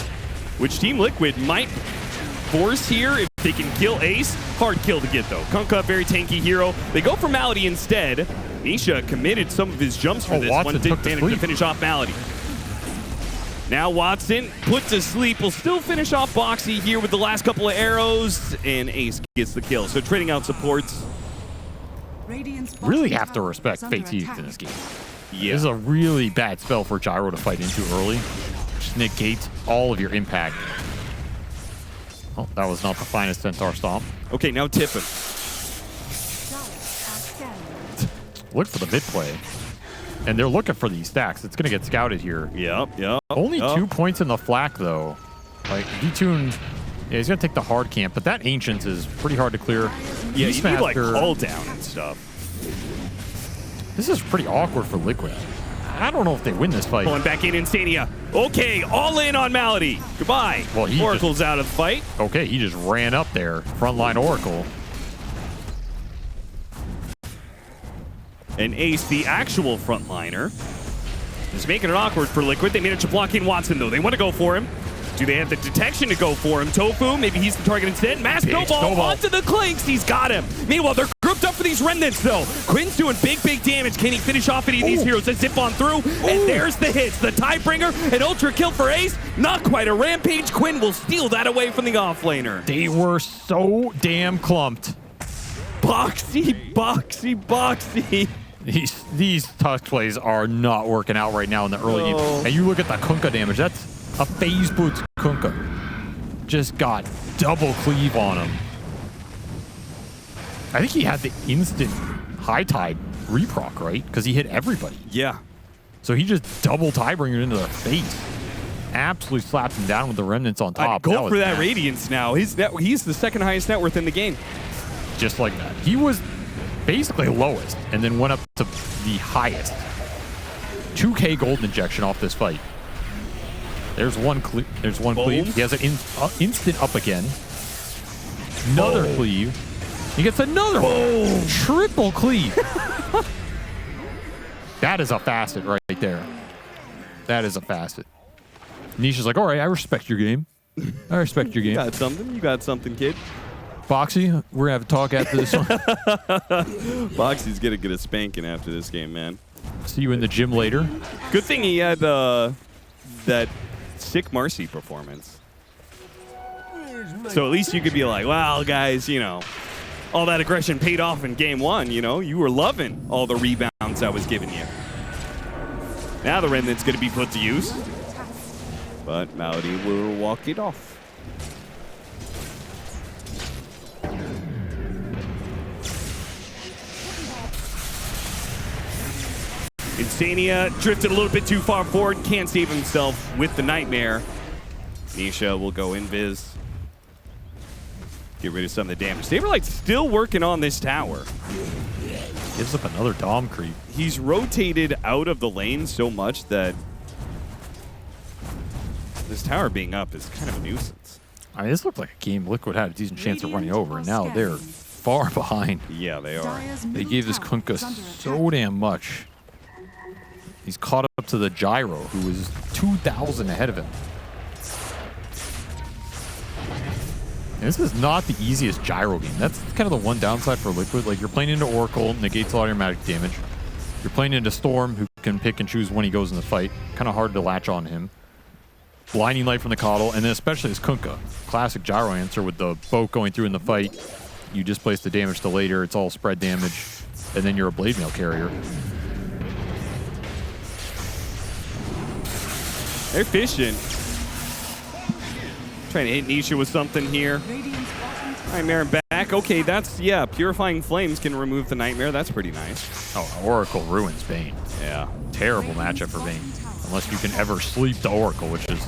A: which Team Liquid might force here if they can kill Ace. Hard kill to get, though. Kunkka, very tanky hero. They go for Malady instead. Nisha committed some of his jumps for this one. Didn't manage to finish off Malady. Now Watson put to sleep. Will still finish off Boxy here with the last couple of arrows, and Ace gets the kill. So trading out supports.
C: Radiant's
B: Really
C: bottom
B: have to
C: tower
B: respect
C: is under
B: Fate's Edict
C: attack.
B: in this game.
A: Yeah.
B: This is a really bad spell for Gyro to fight into early. Just negates all of your impact. Oh, that was not the finest Centaur Stomp.
A: Okay, now tip him.
B: Look for the mid play. And they're looking for these stacks. It's going to get scouted here.
A: Yep.
B: Only 2 points in the flak, though. Like, V-Tune, yeah, he's going to take the hard camp, but that Ancients is pretty hard to clear.
A: Yeah, you need like
B: Beastmaster-
A: call down and stuff.
B: This is pretty awkward for Liquid. I don't know if they win this fight.
A: Pulling back in Insania. Okay, all in on Malady. Goodbye.
B: Well, he
A: Oracle's out of the fight.
B: Okay, he just ran up there. Frontline Oracle.
A: And Ace, the actual frontliner, is making it awkward for Liquid. They managed to block in Watson, though. They want to go for him. Do they have the detection to go for him? Tofu, maybe he's the target instead. Mass snowball onto the Clinks. He's got him. Meanwhile, they're grouped up for these remnants, though. Quinn's doing big damage. Can he finish off any of these heroes that zip on through? And there's the hits. The Tidebringer, an ultra kill for Ace. Not quite a rampage. Quinn will steal that away from the offlaner.
B: They were so damn clumped.
A: Boxy.
B: These touch plays are not working out right now in the early game. And you look at the Kunkka damage. That's a phase boots Kunkka. Just got double cleave on him. I think he had the instant high tide reproc, right? Because he hit everybody.
A: Yeah.
B: So he just double Tidebringer into their face. Absolutely slapped him down with the remnants on top.
A: Go for that
B: nasty.
A: Radiance now. He's the second highest net worth in the game.
B: Just like that. He was basically lowest and then went up to the highest. 2K golden injection off this fight. There's one cleave. He has an instant up again. Another cleave. He gets another one. Triple cleave. That is a facet right there. That is a facet. Nisha's like, all right, I respect your game. I respect your game.
A: You got something, kid.
B: Foxy, we're going to have a talk after this one.
A: Boxy's going to get a spanking after this game, man.
B: See you in the gym later.
A: Good thing he had that sick Marcy performance. So at least you could be like, well, guys, you know, all that aggression paid off in game one, you know? You were loving all the rebounds I was giving you. Now the remnant's going to be put to use. But Malady will walk it off. Insania drifted a little bit too far forward. Can't save himself with the Nightmare. Nisha will go invis. Get rid of some of the damage. Saberlight's still working on this tower.
B: Gives up another Dom creep.
A: He's rotated out of the lane so much that this tower being up is kind of a nuisance.
B: I mean, this looked like a game Liquid had a decent chance of running over, and now they're far behind.
A: Yeah, they are.
B: They gave this Kunkka so damn much. He's caught up to the Gyro, who is 2,000 ahead of him. And this is not the easiest Gyro game. That's kind of the one downside for Liquid. Like, you're playing into Oracle, negates a lot of your magic damage. You're playing into Storm, who can pick and choose when he goes in the fight. Kind of hard to latch on him. Blinding Light from the Coddle, and then especially this Kunkka. Classic Gyro answer with the boat going through in the fight. You displace the damage to later. It's all spread damage. And then you're a Blade Mail carrier.
A: They're fishing. Trying to hit Nisha with something here. Nightmare back. Okay, that's, yeah, Purifying Flames can remove the Nightmare. That's pretty nice.
B: Oh, Oracle ruins Bane.
A: Yeah.
B: Terrible matchup for Bane. Unless you can ever sleep the Oracle, which is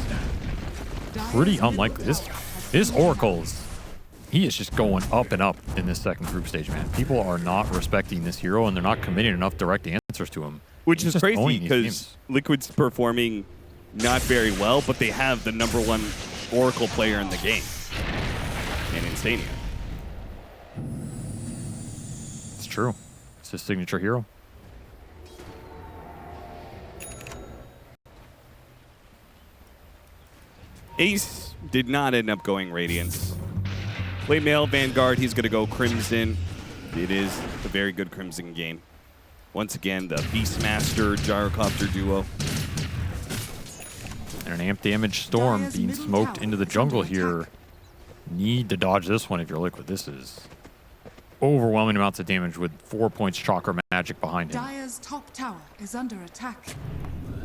B: pretty unlikely. This Oracle he is just going up and up in this second group stage, man. People are not respecting this hero, and they're not committing enough direct answers to him.
A: Which
B: He's
A: is
B: just
A: crazy
B: owning these
A: because
B: games.
A: Liquid's performing not very well, but they have the #1 Oracle player in the game. In Insania.
B: It's true. It's his signature hero.
A: Ace did not end up going Radiance. Blade Mail, Vanguard, he's going to go Crimson. It is a very good Crimson game. Once again, the Beastmaster Gyrocopter duo.
B: And an amp damage storm
C: Dire's
B: being
C: middle
B: smoked
C: tower
B: into the
C: is
B: jungle
C: under
B: here.
C: attack.
B: Need to dodge this one if you're Liquid. This is overwhelming amounts of damage with 4 points Chakra Magic behind him.
C: Dire's top tower is under attack.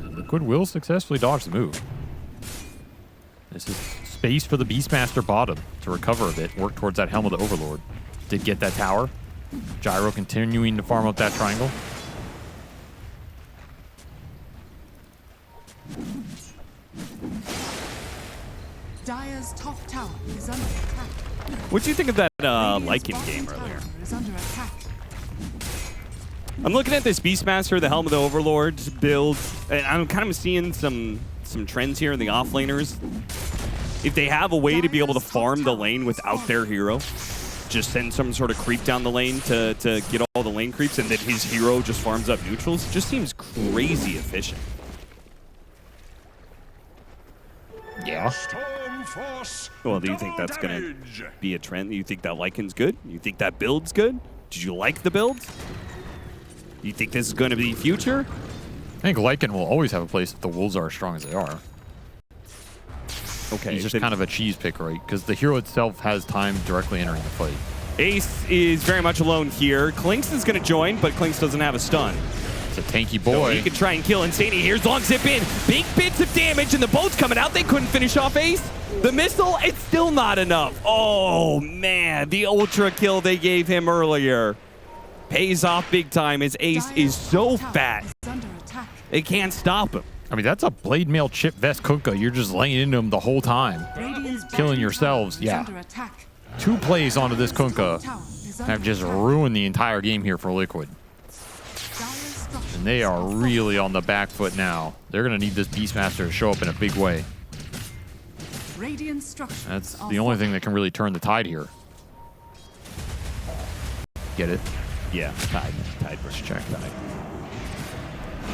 B: Liquid will successfully dodge the move. This is space for the Beastmaster bottom to recover a bit, work towards that Helm of the Overlord. Did get that tower. Gyro continuing to farm up that triangle.
C: Dire's top tower is under attack.
A: What do you think of that
C: Radiant's
A: Lycan
C: bottom
A: game
C: tower
A: earlier?
C: is under attack.
A: I'm looking at this Beastmaster, the Helm of the Overlord build, and I'm kind of seeing some trends here in the offlaners. If they have a way to be able to farm the lane without their hero, just send some sort of creep down the lane to get all the lane creeps, and then his hero just farms up neutrals, just seems crazy efficient.
B: Yeah.
A: Well, do you think that's going to be a trend? Do you think that Lycan's good? You think that build's good? Did you like the build? Do you think this is going to be future?
B: I think Lycan will always have a place if the Wolves are as strong as they are.
A: Okay.
B: He's just kind of a cheese pick, right? Because the hero itself has time directly entering the fight.
A: Ace is very much alone here. Clinks is going to join, but Clinks doesn't have a stun.
B: It's a tanky
A: So
B: boy.
A: he can try and kill Insanity. Here's long zip in. Big bits of damage, and the boat's coming out. They couldn't finish off Ace. The missile, it's still not enough. Oh, man. The ultra kill they gave him earlier pays off big time as Ace is so fat.
C: Is under attack.
A: They can't stop him.
B: I mean, that's a blade mail chip vest Kunkka. You're just laying into him the whole time.
C: Radiant's
B: Killing
C: bottom
B: yourselves,
C: tower is
B: yeah.
C: under attack.
B: 2 plays onto this Kunkka
C: Tower is under
B: have just
C: attack.
B: ruined the entire game here for Liquid.
C: Dire's structures
B: And they are
C: are
B: really on the back foot now. They're going to need this Beastmaster to show up in a big way.
C: Radiant structures
B: That's
C: are
B: the only thing
C: fortified.
B: that can really turn the tide here. Get it?
A: Yeah, tied versus
B: Check that.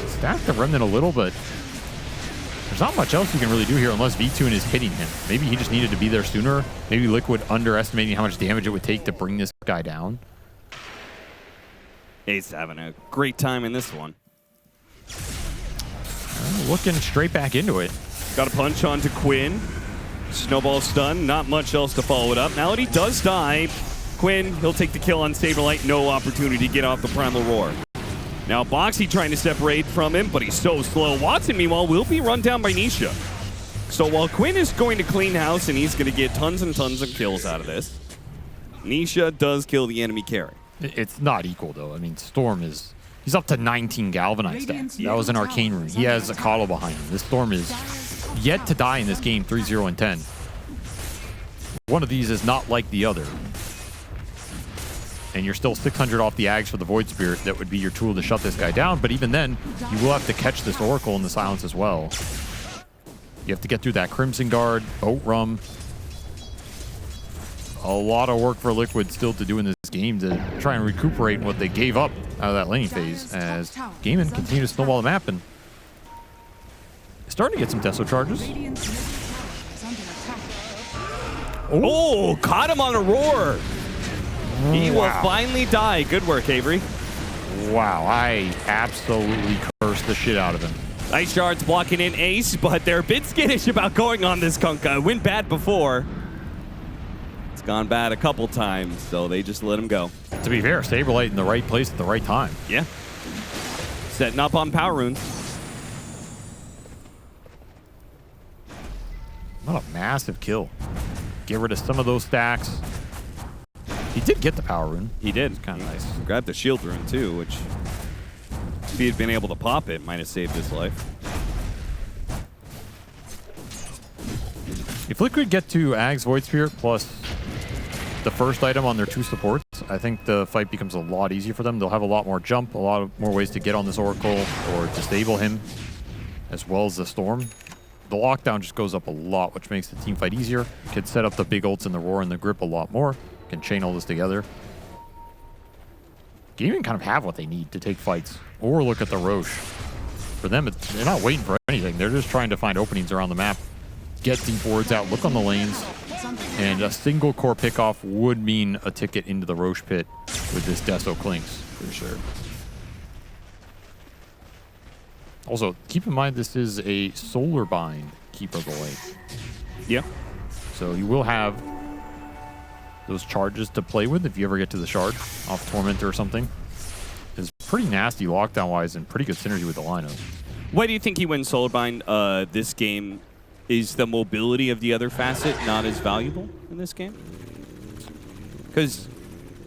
B: Stack the Remnant a little, but there's not much else you can really do here unless V2 is hitting him. Maybe he just needed to be there sooner. Maybe Liquid underestimating how much damage it would take to bring this guy down.
A: Ace having a great time in this one.
B: Looking straight back into it.
A: Got a punch onto Quinn. Snowball stun, not much else to follow it up. Now that he does die, Quinn, he'll take the kill on Saberlight. No opportunity to get off the Primal Roar. Now Boxy trying to separate from him, but he's so slow. Watson, meanwhile, will be run down by Nisha. So while Quinn is going to clean house and he's going to get tons and tons of kills out of this, Nisha does kill the enemy carry.
B: It's not equal, though. I mean, Storm is... He's up to 19 Galvanized
C: Radiant's
B: stats. That was an
C: middle
B: Arcane
C: tower
B: Rune.
C: is
B: He
C: under
B: has a
C: attack.
B: Coddle behind him. This Storm is yet to die in this game, 3-0 and 10. One of these is not like the other. And you're still 600 off the Ags for the Void Spirit. That would be your tool to shut this guy down. But even then, you will have to catch this Oracle in the silence as well. You have to get through that Crimson Guard, Boat Rum. A lot of work for Liquid still to do in this game to try and recuperate what they gave up out of that laning phase as Gaimin continues to snowball the map and is starting to get some Deso charges.
C: Radiant's middle tower is under attack.
A: Oh, caught him on a roar. He will
B: Wow.
A: finally die. Good work, Avery.
B: Wow, I absolutely cursed the shit out of him.
A: Ice Shards blocking in Ace, but they're a bit skittish about going on this Kunkka. It went bad before. It's gone bad a couple times, so they just let him go.
B: To be fair, Saberlight in the right place at the right time.
A: Yeah. Setting up on power runes.
B: What a massive kill. Get rid of some of those stacks. He did get the power rune.
A: He did.
B: Kind of nice.
A: Grabbed the shield rune, too, which if he had been able to pop it, might have saved his life.
B: If Liquid get to Ag's Void Spirit plus the first item on their 2 supports, I think the fight becomes a lot easier for them. They'll have a lot more jump, a lot of more ways to get on this Oracle or disable him, as well as the Storm. The lockdown just goes up a lot, which makes the team fight easier. You can set up the big ults and the roar and the grip a lot more. You can chain all this together. Gaimin kind of have what they need to take fights. Or look at the Roche. For them, they're not waiting for anything. They're just trying to find openings around the map. Get deep wards out, look on the lanes. And a single core pickoff would mean a ticket into the Roche pit with this Deso Clinks, for sure. Also, keep in mind this is a Solar Bind keeper of the lane.
A: Yeah.
B: So you will have those charges to play with if you ever get to the shard off Tormentor or something. It's pretty nasty lockdown-wise and pretty good synergy with the lineup.
A: Why do you think he went Solarbind this game? Is the mobility of the other facet not as valuable in this game? Because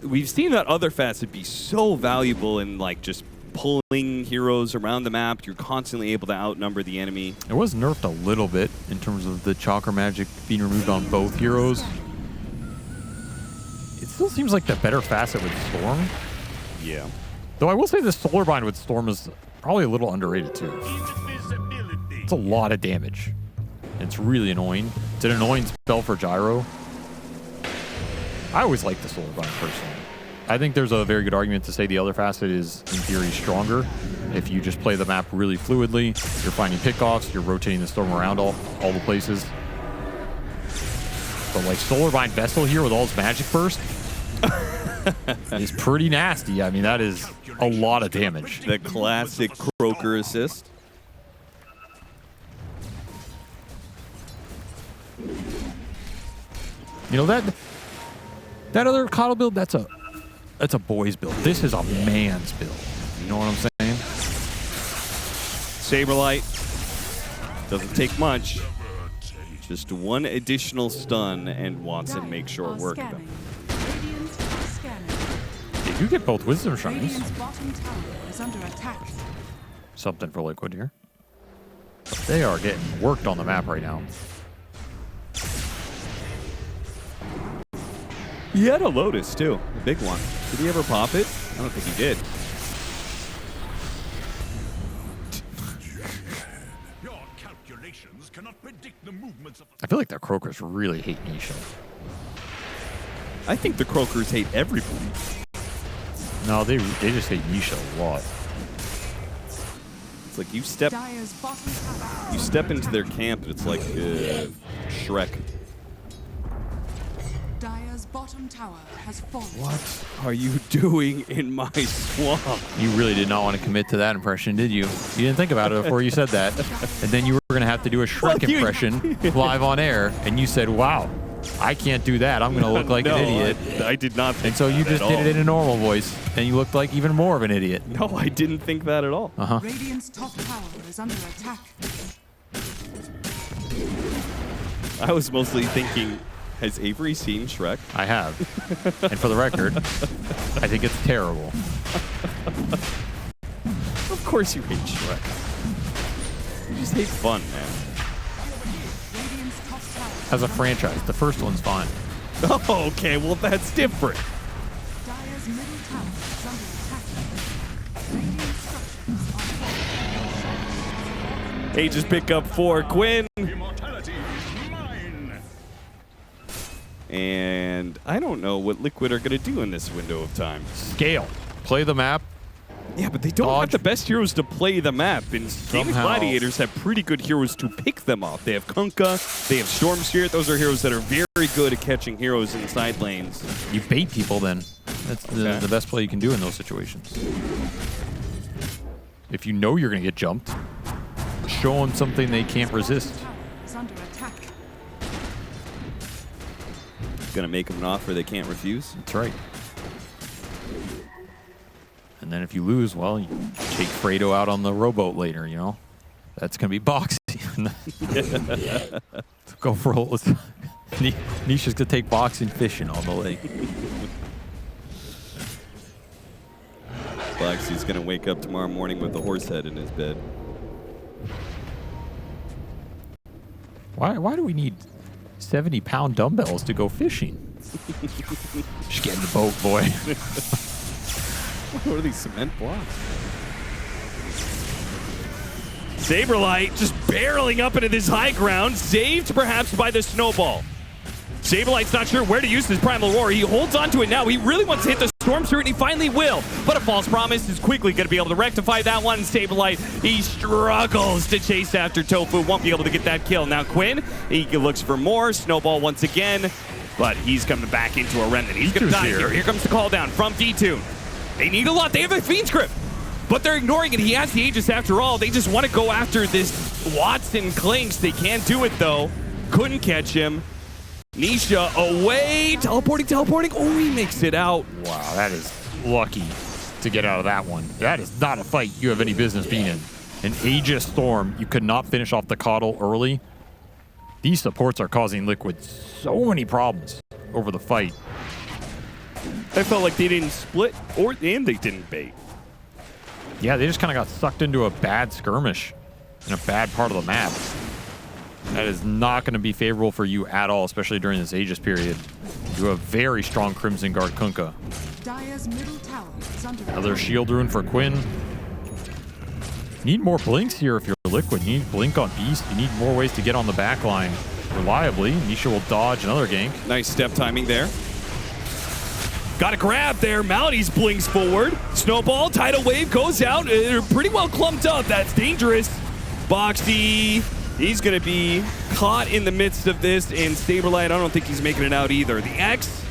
A: we've seen that other facet be so valuable in like just pulling heroes around the map. You're constantly able to outnumber the enemy.
B: It was nerfed a little bit in terms of the Chakra Magic being removed on both heroes. It still seems like the better facet with Storm.
A: Yeah.
B: Though I will say the Solarbind with Storm is probably a little underrated too. It's a lot of damage. It's really annoying. It's an annoying spell for Gyro. I always like the Solarbind personally. I think there's a very good argument to say the other facet is, in theory, stronger. If you just play the map really fluidly, you're finding pickoffs, you're rotating the Storm around all the places. But like Solarbind Vessel here with all its magic burst is pretty nasty. I mean, that is a lot of damage.
A: The classic Croaker assist.
B: You know, that other Coddle build, that's a boy's build. This is a man's build. You know what I'm saying?
A: Saberlight doesn't take much. Just one additional stun, and Watson makes short work of him.
B: They do get both Wisdom Shrines.
C: Radiant's bottom tower is under attack.
B: Something for Liquid here. But they are getting worked on the map right now.
A: He had a Lotus, too. A big one. Did he ever pop it? I don't think he did.
E: Your calculations cannot predict the movements of
B: I feel like the Croakers really hate Nisha.
A: I think the Croakers hate everybody.
B: No, they just hate Nisha a lot.
A: It's like you step
C: Dire's bottom tower.
A: into their camp, and it's like Shrek.
C: Dire's bottom tower has fallen.
A: What are you doing in my swamp?
B: You really did not want to commit to that impression, did you? You didn't think about it before you said that. And then you were going to have to do a Shrek
A: Well,
B: impression live on air, and you said, wow, I can't do that. I'm going to look like
A: No,
B: an idiot.
A: I did not think
B: And so you
A: that
B: just
A: at
B: did
A: all.
B: it in a normal voice, and you looked like even more of an idiot.
A: No, I didn't think that at all.
B: Uh-huh.
C: Radiant's top tower is under attack.
A: I was mostly thinking, has Avery seen Shrek?
B: I have. And for the record, I think it's terrible.
A: Of course you hate Shrek. You just hate fun, man.
C: Radiant's top tower.
B: As a franchise, the first one's fine.
A: Oh, okay, well that's different.
C: Dire's middle tower is under attack. Radiant structures are falling.
A: Hey, just pick up 4, Quinn.
E: immortality is mine.
A: And I don't know what Liquid are going to do in this window of time.
B: Scale. Play the map.
A: Yeah, but they don't have
B: Dodge.
A: the best heroes to play the map. And Gaimin
B: Somehow.
A: Gladiators have pretty good heroes to pick them off. They have Kunkka, they have Storm Spirit. Those are heroes that are very good at catching heroes in side lanes.
B: You bait people then. That's
A: Okay.
B: the best play you can do in those situations. If you know you're going to get jumped, show them something they can't resist.
C: Tower is under attack.
A: Going to make them an offer they can't refuse.
B: That's right. And then if you lose, well, you take Fredo out on the rowboat later, you know? That's going to be boxy. Go for a Nisha's going to take boxing fishing on the lake.
A: Boxy's going to wake up tomorrow morning with a horse head in his bed.
B: Why do we need 70-pound dumbbells to go fishing? Just get in the boat, boy.
A: What are these cement blocks? Saberlight just barreling up into this high ground, saved perhaps by the snowball. Saberlight's not sure where to use his Primal Roar. He holds on to it now. He really wants to hit the Storm Spirit, and he finally will. But a false promise is quickly going to be able to rectify that one. Saberlight, he struggles to chase after Tofu. Won't be able to get that kill. Now Quinn, he looks for more. Snowball once again, but he's coming back into a remnant. He's going to die here. Here comes the call down from D2. They need a lot. They have a Fiend's Grip. But they're ignoring it. He has the Aegis after all. They just want to go after this Watson Clinks. They can't do it, though. Couldn't catch him. Nisha away. Teleporting. Oh, he makes it out.
B: Wow, that is lucky to get out of that one. That is not a fight you have any business being in. An Aegis Storm, you could not finish off the Coddle early. These supports are causing Liquid so many problems over the fight.
A: I felt like they didn't split, and they didn't bait.
B: Yeah, they just kind of got sucked into a bad skirmish in a bad part of the map. That is not going to be favorable for you at all, especially during this Aegis period. You have very strong Crimson Guard Kunkka.
C: Dire's middle tower is under
B: Another shield rune for Quinn. Need more blinks here if you're Liquid. You need blink on Beast. You need more ways to get on the back line reliably. Nisha will dodge another gank.
A: Nice step timing there. Got a grab there. Malady's blinks forward. Snowball, tidal wave goes out. They're pretty well clumped up. That's dangerous. Boxy, he's going to be caught in the midst of this. And Saberlight, I don't think he's making it out either. The X,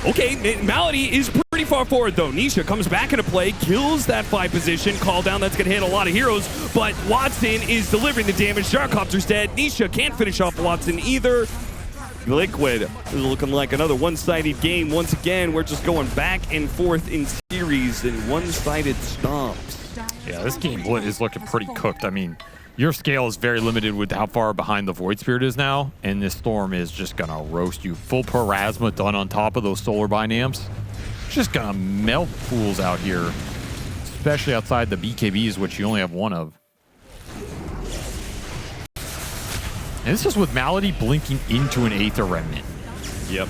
A: okay, Malady is pretty far forward, though. Nisha comes back into play, kills that 5 position. Call down, that's going to hit a lot of heroes. But Watson is delivering the damage. Gyrocopter's dead. Nisha can't finish off Watson either. Liquid is looking like another one-sided game. Once again, we're just going back and forth in series and one-sided stomps.
B: Yeah, this game is looking pretty cooked. I mean, your scale is very limited with how far behind the Void Spirit is now, and this Storm is just going to roast you. Full Parasma done on top of those Solar Bind amps. Just going to melt fools out here, especially outside the BKBs, which you only have one of. And this is with Malady blinking into an Aether Remnant.
A: Yep.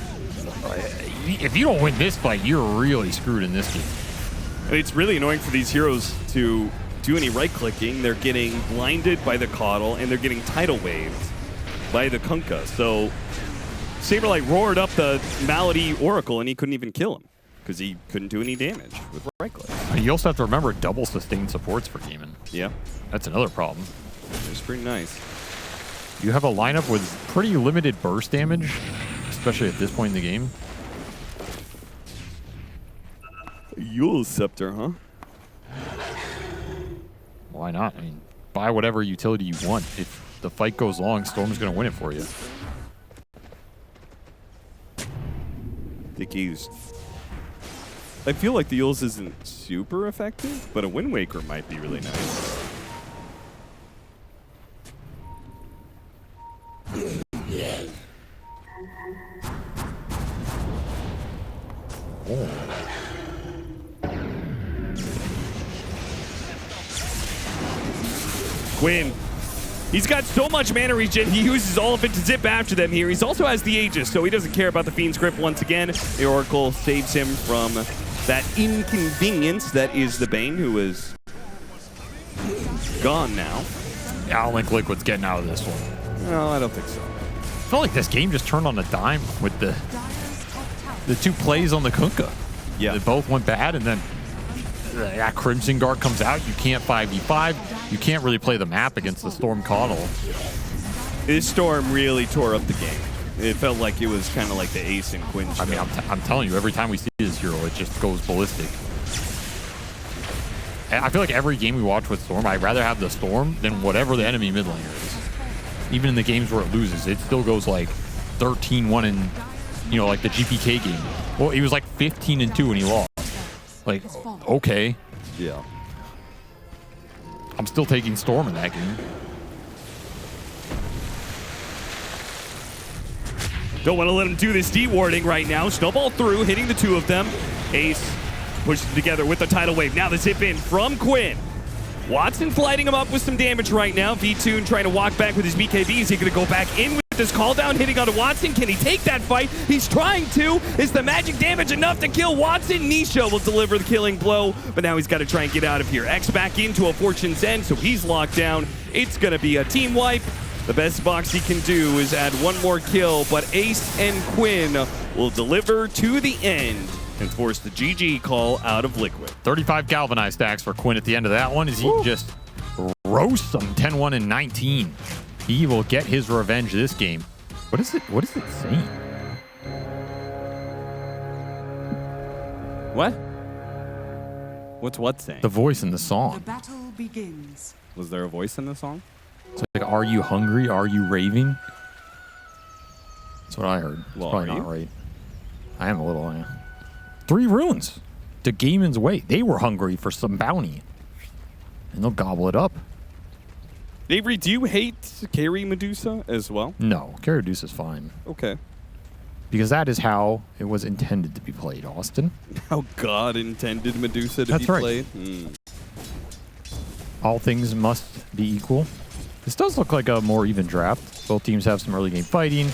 B: If you don't win this fight, you're really screwed in this game.
A: And it's really annoying for these heroes to do any right-clicking. They're getting blinded by the Coddle, and they're getting tidal waved by the Kunkka. So Saberlight roared up the Malady Oracle, and he couldn't even kill him because he couldn't do any damage with right-click.
B: You also have to remember double sustained supports for Gaimin.
A: Yeah.
B: That's another problem.
A: It's pretty nice.
B: You have a lineup with pretty limited burst damage, especially at this point in the game.
A: Yule Scepter, huh?
B: Why not? I mean, buy whatever utility you want. If the fight goes long, Storm's going to win it for you.
A: I feel like the Yules isn't super effective, but a Wind Waker might be really nice.
B: Oh.
A: Quinn. He's got so much mana regen, he uses all of it to zip after them here. He also has the Aegis, so he doesn't care about the Fiend's Grip once again. The Oracle saves him from that inconvenience that is the Bane, who is gone now.
B: I don't think Liquid's getting out of this one.
A: No, I don't think so.
B: I felt like this game just turned on a dime with the 2 plays on the Kunkka.
A: Yeah.
B: They both went bad, and then that Crimson Guard comes out. You can't 5v5. You can't really play the map against the Storm Coddle.
A: This Storm really tore up the game. It felt like it was kind of like the Ace and Quinn show.
B: I mean, I'm telling you, every time we see this hero, it just goes ballistic. I feel like every game we watch with Storm, I'd rather have the Storm than whatever the enemy mid laner is. Even in the games where it loses, it still goes like 13-1 in, you know, like the GPK game. Well, he was like 15-2 and he lost. Like, okay.
A: Yeah.
B: I'm still taking Storm in that game.
A: Don't want to let him do this D-warding right now. Snowball through, hitting the 2 of them. Ace pushes them together with the tidal wave. Now the zip in from Quinn. Watson lighting him up with some damage right now. V-Tune trying to walk back with his BKB. Is he going to go back in with this call down, hitting onto Watson? Can he take that fight? He's trying to. Is the magic damage enough to kill Watson? Nisha will deliver the killing blow, but now he's got to try and get out of here. X back into a Fortune's End, so he's locked down. It's going to be a team wipe. The best box he can do is add 1 more kill, but Ace and Quinn will deliver to the end and force the GG call out of Liquid.
B: 35 galvanized stacks for Quinn at the end of that one as he just roasts them 10-1 and 19. He will get his revenge this game. What is it saying?
A: What? What's what saying?
B: The voice in the
C: The
B: song.
C: battle begins.
A: Was there a voice in the song?
B: It's like, are you hungry? Are you raving? That's what I heard. It's
A: Well,
B: probably
A: are
B: not
A: you?
B: right. I am a little, yeah. 3 runes to Gaimin's way. They were hungry for some bounty. And they'll gobble it up.
A: Avery, do you hate Carry Medusa as well?
B: No, Gyarados is fine.
A: Okay.
B: Because that is how it was intended to be played, Austin.
A: How God intended Medusa to
B: That's
A: be
B: right.
A: played?
B: All things must be equal. This does look like a more even draft. Both teams have some early game fighting,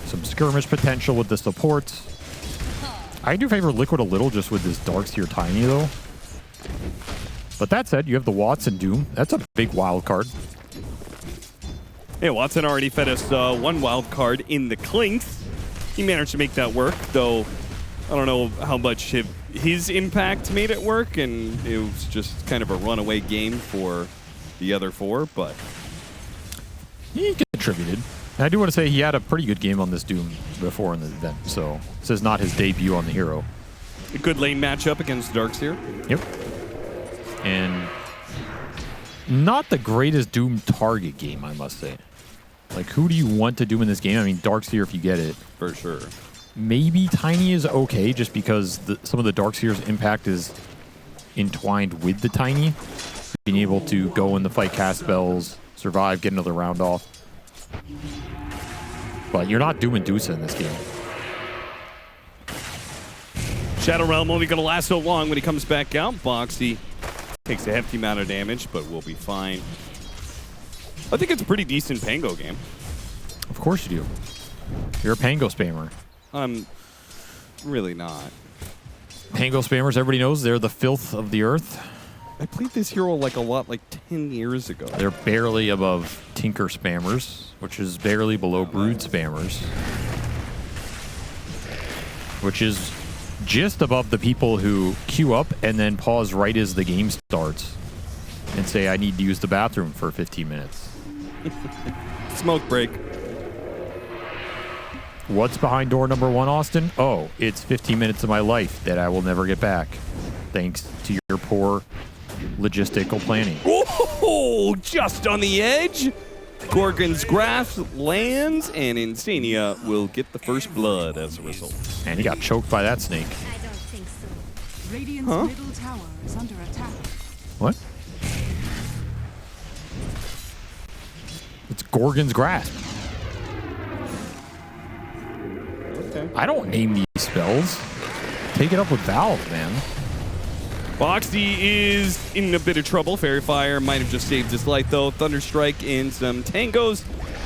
B: some skirmish potential with the supports. I do favor Liquid a little just with this Darkseer Tiny, though. But that said, you have the Watson Doom. That's a big wild card.
A: Yeah, Watson already fed us one wild card in the Clinks. He managed to make that work, though I don't know how much his impact made it work, and it was just kind of a runaway game for the other 4, but
B: He contributed. And I do want to say he had a pretty good game on this Doom before in the event, so this is not his debut on the hero.
A: a good lane matchup against Darkseer.
B: Yep. And not the greatest Doom target game, I must say. Like, who do you want to Doom in this game? I mean, Darkseer if you get it.
A: For sure.
B: Maybe Tiny is okay, just because some of the Darkseer's impact is entwined with the Tiny. Being able to go in the fight, cast spells, survive, get another round off. But you're not doing Medusa in this game.
A: Shadow Realm only going to last so long when he comes back out. Boxy takes a hefty amount of damage, but will be fine. I think it's a pretty decent Pango game.
B: Of course you do. You're a Pango spammer.
A: I'm really not.
B: Pango spammers, everybody knows, they're the filth of the earth.
A: I played this hero like a lot, like 10 years ago.
B: They're barely above Tinker spammers, which is barely below Brood spammers, which is just above the people who queue up and then pause right as the game starts and say, I need to use the bathroom for 15 minutes.
A: Smoke break.
B: What's behind door number 1, Austin? Oh, it's 15 minutes of my life that I will never get back, thanks to your poor logistical planning.
A: Oh, just on the edge. Gorgon's Grasp lands, and Insania will get the first blood as a result.
B: And he got choked by that snake.
F: I don't think so.
C: Radiant's
A: Huh?
C: middle tower is under attack.
B: What? It's Gorgon's Grasp.
A: Okay.
B: I don't name these spells. Take it up with Valve, man.
A: Boxy is in a bit of trouble. Fairy Fire might have just saved his life, though. Thunderstrike and some tangos.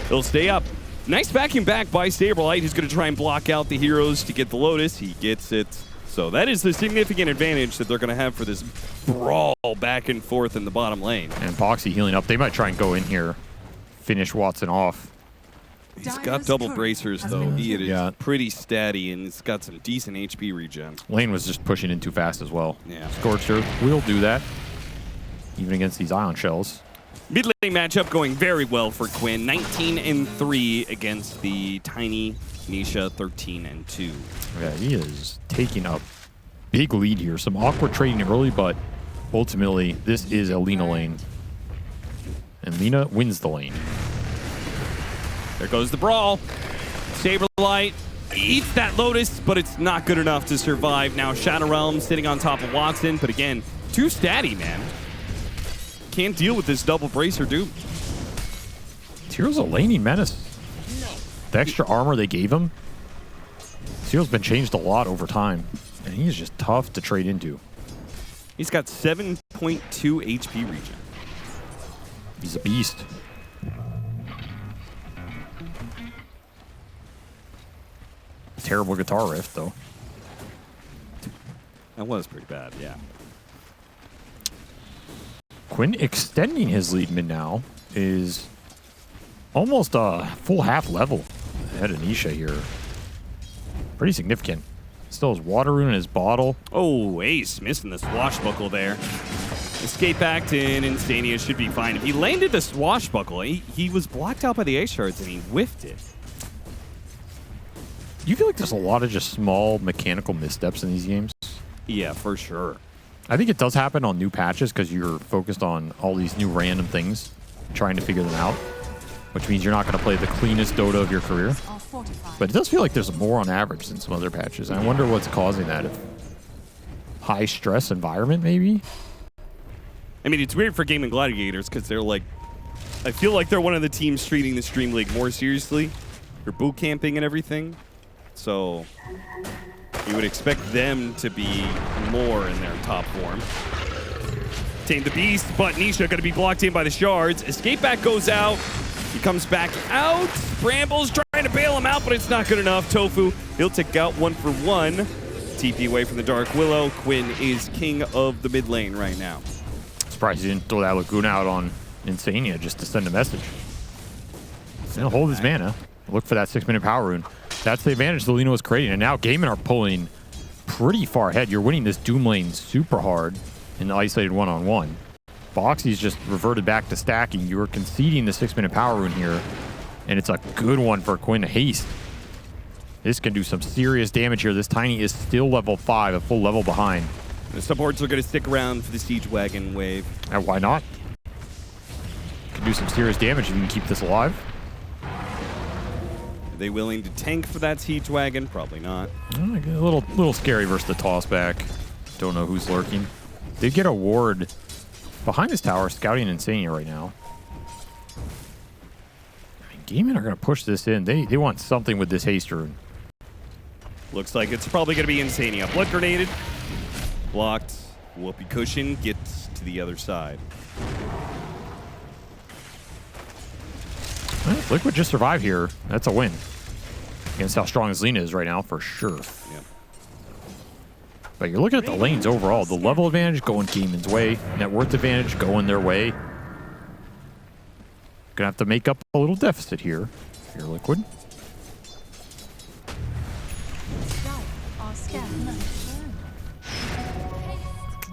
A: He'll stay up. Nice vacuum back by Saberlight, who's going to try and block out the heroes to get the Lotus. He gets it. So that is the significant advantage that they're going to have for this brawl back and forth in the bottom lane.
B: And Boxy healing up. They might try and go in here, finish Watson off.
A: He's got double bracers, though. He is
B: Yeah.
A: pretty statty, and he's got some decent HP regen.
B: Lane was just pushing in too fast as well.
A: Yeah.
B: Scorched Earth will do that, even against these Ion Shells.
A: Mid lane matchup going very well for Quinn. 19-3 against the tiny Nisha 13-2.
B: Yeah, he is taking a big lead here. Some awkward trading early, but ultimately, this is a Lina lane. And Lina wins the lane.
A: There goes the brawl. Saberlight eats that Lotus, but it's not good enough to survive. Now Shadow Realm sitting on top of Watson, but again, too statty, man. Can't deal with this double bracer, dude.
B: This hero's a laning menace. The extra armor they gave him, this hero's been changed a lot over time, and he's just tough to trade into.
A: He's got 7.2 HP regen.
B: He's a beast. Terrible guitar riff, though.
A: That was pretty bad, yeah.
B: Quinn extending his lead mid now is almost a full half level ahead of Nisha here. Pretty significant. Still has water rune in his bottle.
A: Oh, Ace missing the swashbuckle there. Escape back and Insania should be fine. If he landed the swashbuckle, he was blocked out by the Ace shards and he whiffed it.
B: You feel like there's a lot of just small mechanical missteps in these games?
A: Yeah, for sure.
B: I think it does happen on new patches because you're focused on all these new random things, trying to figure them out, which means you're not going to play the cleanest Dota of your career.
C: Are fortified.
B: But it does feel like there's more on average than some other patches. And I wonder what's causing that. If high stress environment, maybe?
A: I mean, it's weird for Gaimin Gladiators because they're like, I feel like they're one of the teams treating this DreamLeague more seriously. They're boot camping and everything. So you would expect them to be more in their top form. Tame the Beast, but Nisha going to be blocked in by the shards. Escape back goes out. He comes back out. Brambles trying to bail him out, but it's not good enough. Tofu, he'll take out 1 for 1. TP away from the Dark Willow. Quinn is king of the mid lane right now.
B: Surprised he didn't throw that Laguna out on Insania just to send a message. He'll hold his mana. Look for that 6-minute power rune. That's the advantage Lina was creating. And now Gaimin are pulling pretty far ahead. You're winning this Doom lane super hard in the isolated one-on-one. Boxy's just reverted back to stacking. You were conceding the 6-minute power rune here. And it's a good one for Quinn to haste. This can do some serious damage here. This Tiny is still level 5, a full level behind.
A: The supports are going to stick around for the Siege Wagon wave.
B: And why not? Can do some serious damage if you can keep this alive.
A: Are they willing to tank for that Siege Wagon? Probably not.
B: A little scary versus the toss back. Don't know who's lurking. They get a ward behind this tower, scouting Insania right now. I mean, Gaimin are going to push this in. They want something with this haste rune.
A: Looks like it's probably going to be Insania. Blood grenaded. Blocked. Whoopee cushion gets to the other side.
B: Well, if Liquid just survive here, that's a win. Against how strong Lina is right now, for sure.
A: Yeah.
B: But you're looking at the lanes overall. The level advantage going Gaimin's way. Net worth advantage going their way. Gonna have to make up a little deficit here if you're Liquid.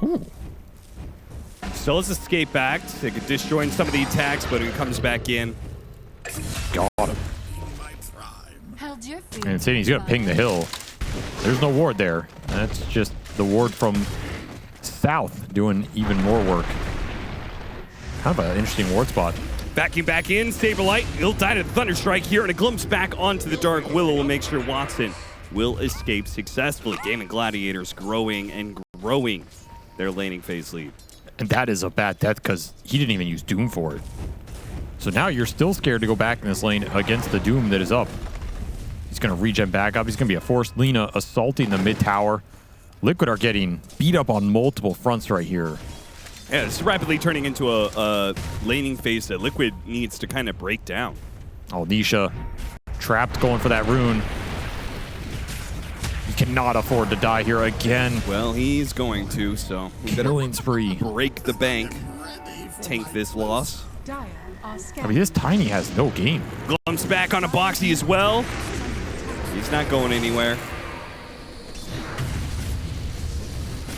B: Ooh.
A: Still has escape back. They could disjoin some of the attacks, but he comes back in.
B: Got him.
F: Held your feet.
B: And Insania's gonna ping the hill. There's no ward there. That's just the ward from south doing even more work. Kind of an interesting ward spot.
A: Backing back in, Saberlight. He'll die to the Thunderstrike here, and a glimpse back onto the Dark Willow will make sure Watson will escape successfully. Gaimin Gladiators growing and growing their laning phase lead.
B: And that is a bad death because he didn't even use Doom for it. So now you're still scared to go back in this lane against the Doom that is up. He's going to regen back up. He's going to be a forced Lina assaulting the mid tower. Liquid are getting beat up on multiple fronts right here.
A: Yeah, it's rapidly turning into a laning phase that Liquid needs to kind of break down.
B: Oh, Nisha trapped going for that rune. He cannot afford to die here again.
A: Well, he's going to, so he better
B: Killing spree.
A: break the bank, tank this loss.
C: Dire are
B: I
C: scattered.
B: mean, this Tiny has no game.
A: Glum's back on a Boxy as well. He's not going anywhere.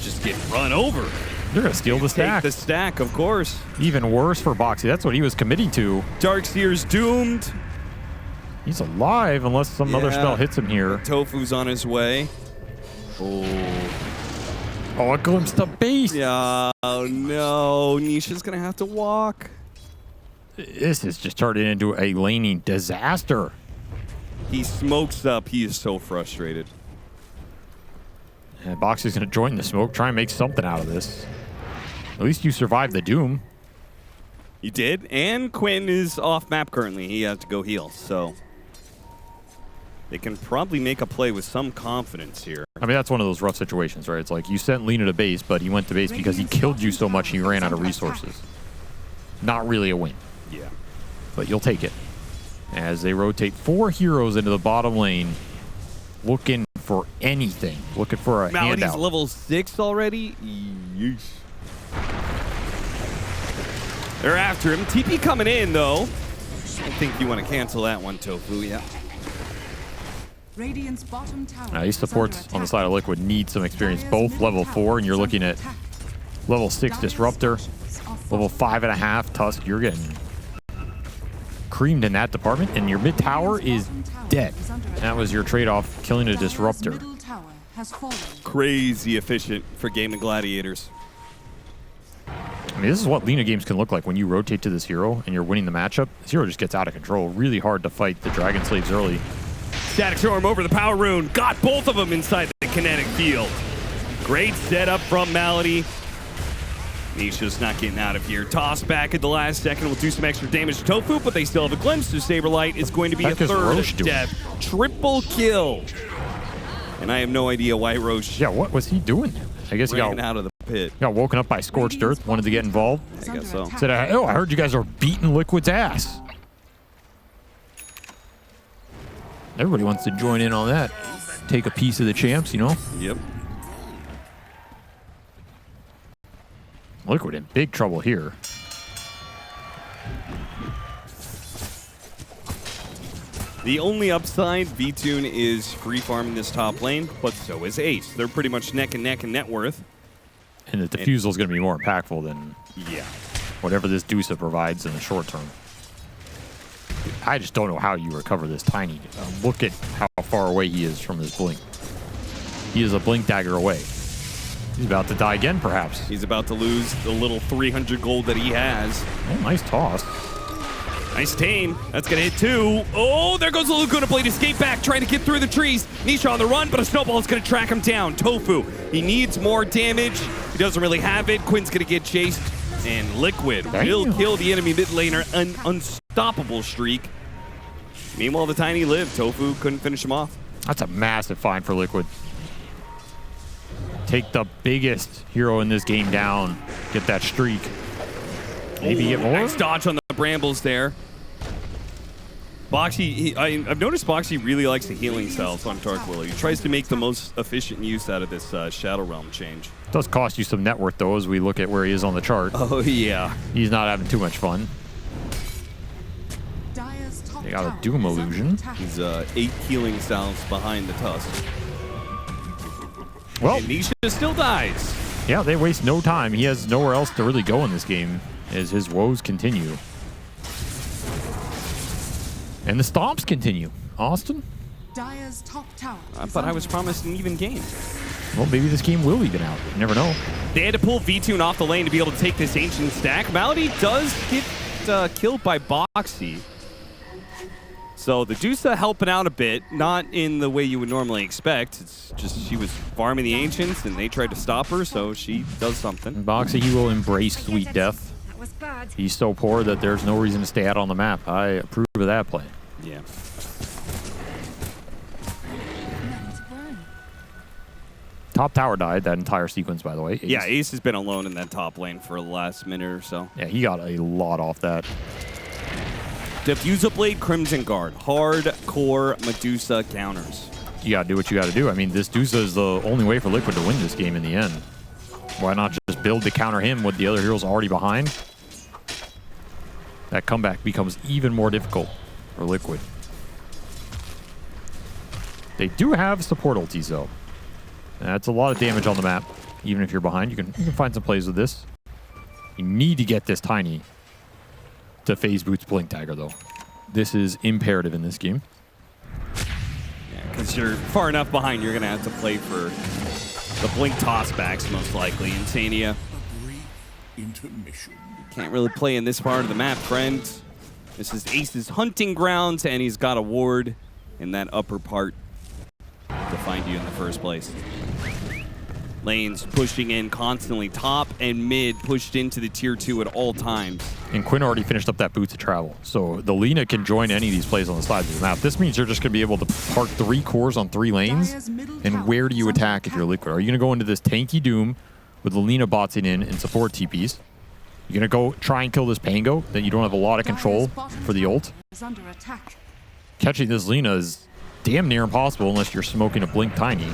A: Just get run over.
B: They're going to steal the stack.
A: Take the stack, of course.
B: Even worse for Boxy. That's what he was committing to.
A: Darkseer's doomed.
B: He's alive unless some other spell hits him here.
A: Tofu's on his way. Oh.
B: Oh, a glimpse to base.
A: Yeah, oh no. Nisha's going to have to walk.
B: This is just turning into a laning disaster.
A: He smokes up. He is so frustrated.
B: And Boxy's going to join the smoke, try and make something out of this. At least you survived the Doom.
A: You did, and Quinn is off map currently. He has to go heal, so they can probably make a play with some confidence here.
B: I mean, that's one of those rough situations, right? It's like you sent Lina to base, but he went to base because he killed you so much he ran out of resources. Not really a win,
A: Yeah.
B: but you'll take it. As they rotate 4 heroes into the bottom lane, looking for anything, looking for a
A: Malady's
B: handout.
A: level 6 already? Yeesh. They're after him. TP coming in, though. I think you want to cancel that one, Tofu, yeah.
C: Radiant's bottom tower.
B: These supports
C: is under
B: on the
C: attack.
B: side of Liquid need some experience.
C: Dire's
B: Both
C: middle
B: level
C: tower
B: 4, and you're
C: is
B: looking
C: under
B: at
C: attack.
B: level 6
C: Dire's
B: Disruptor,
C: structures are
B: level
C: fortified.
B: 5.5 Tusk. You're getting creamed in that department, and your mid tower is dead. That was your trade-off, killing a
C: Dire's
B: Disruptor.
C: middle tower has fallen.
A: Crazy efficient for Gaimin Gladiators.
B: I mean, this is what Lina games can look like when you rotate to this hero and you're winning the matchup. This hero just gets out of control. Really hard to fight the Dragon Slaves early.
A: Static Storm over the Power Rune. Got both of them inside the kinetic field. Great setup from Malady. Nisha's not getting out of here. Toss back at the last second will do some extra damage to Tofu, but they still have a glimpse. So Saberlight is going to be a third death. Triple kill. And I have no idea why Roche
B: Yeah, what was he doing? I guess he
A: ran
B: got
A: out of the pit.
B: woken up by Scorched Earth, wanted to get involved.
A: I guess so.
B: Said, oh, I heard you guys are beating Liquid's ass. Everybody wants to join in on that. Take a piece of the champs, you know?
A: Yep.
B: Liquid in big trouble here.
A: The only upside, V-Tune is free farming this top lane, but so is Ace. They're pretty much neck and neck in net worth.
B: And the defusal is going to be more impactful than whatever this Dusa provides in the short term. I just don't know how you recover this Tiny. Look at how far away he is from his blink. He is a blink dagger away. He's about to die again, perhaps.
A: He's about to lose the little 300 gold that he has.
B: Oh, nice toss.
A: Nice tame. That's going to hit two. Oh, there goes the Laguna Blade. Escape back, trying to get through the trees. Nisha on the run, but a snowball is going to track him down. Tofu, he needs more damage. He doesn't really have it. Quinn's going to get chased. And Liquid will kill the enemy mid laner. An unstoppable streak. Meanwhile, the Tiny lived. Tofu couldn't finish him off.
B: That's a massive find for Liquid. Take the biggest hero in this game down. Get that streak. Maybe get more.
A: Nice dodge on the brambles there. Boxy, I've noticed Boxy really likes the healing cells on Dark Willow. He tries to make the most efficient use out of this Shadow Realm change.
B: It does cost you some net worth, though, as we look at where he is on the chart.
A: Oh, yeah.
B: He's not having too much fun. They got a Doom Illusion.
A: He's 8 healing cells behind the Tusk.
B: Well,
A: and Nisha still dies.
B: Yeah, they waste no time. He has nowhere else to really go in this game as his woes continue. And the stomps continue. Austin?
C: Dire's top tower.
A: I thought I was promised an even game.
B: Well, maybe this game will even out. You never know.
A: They had to pull V-Tune off the lane to be able to take this ancient stack. Malady does get killed by Boxy. So the Dusa helping out a bit, not in the way you would normally expect. It's just she was farming the Ancients and they tried to stop her, so she does something.
B: And Boxy, he will embrace sweet death. He's so poor that there's no reason to stay out on the map. I approve of that play.
A: Yeah.
B: Top tower died that entire sequence, by the way. Ace.
A: Yeah, Ace has been alone in that top lane for the last minute or so.
B: Yeah, he got a lot off that.
A: Diffuser Blade, Crimson Guard. Hardcore Medusa counters.
B: You gotta do what you gotta do. I mean, this Dusa is the only way for Liquid to win this game in the end. Why not just build to counter him with the other heroes already behind? That comeback becomes even more difficult for Liquid. They do have support ultis, though. That's a lot of damage on the map. Even if you're behind, you can find some plays with this. You need to get this Tiny to phase boots Blink Dagger, though. This is imperative in this game.
A: Yeah, because you're far enough behind, you're going to have to play for the Blink tossbacks, most likely. Insania. Can't really play in this part of the map, friend. This is Ace's hunting grounds, and he's got a ward in that upper part to find you in the first place. Lanes pushing in constantly, top and mid pushed into the tier 2 at all times.
B: And Quinn already finished up that Boots of Travel. So the Lina can join any of these plays on the sides of the map. This means you're just going to be able to park 3 cores on 3 lanes. And where do you attack if you're Liquid? Are you going to go into this tanky Doom with the Lina botsing in and support TPs? You're going to go try and kill this Pango that you don't have a lot of control for the ult? Catching this Lina is damn near impossible unless you're smoking a Blink Tiny.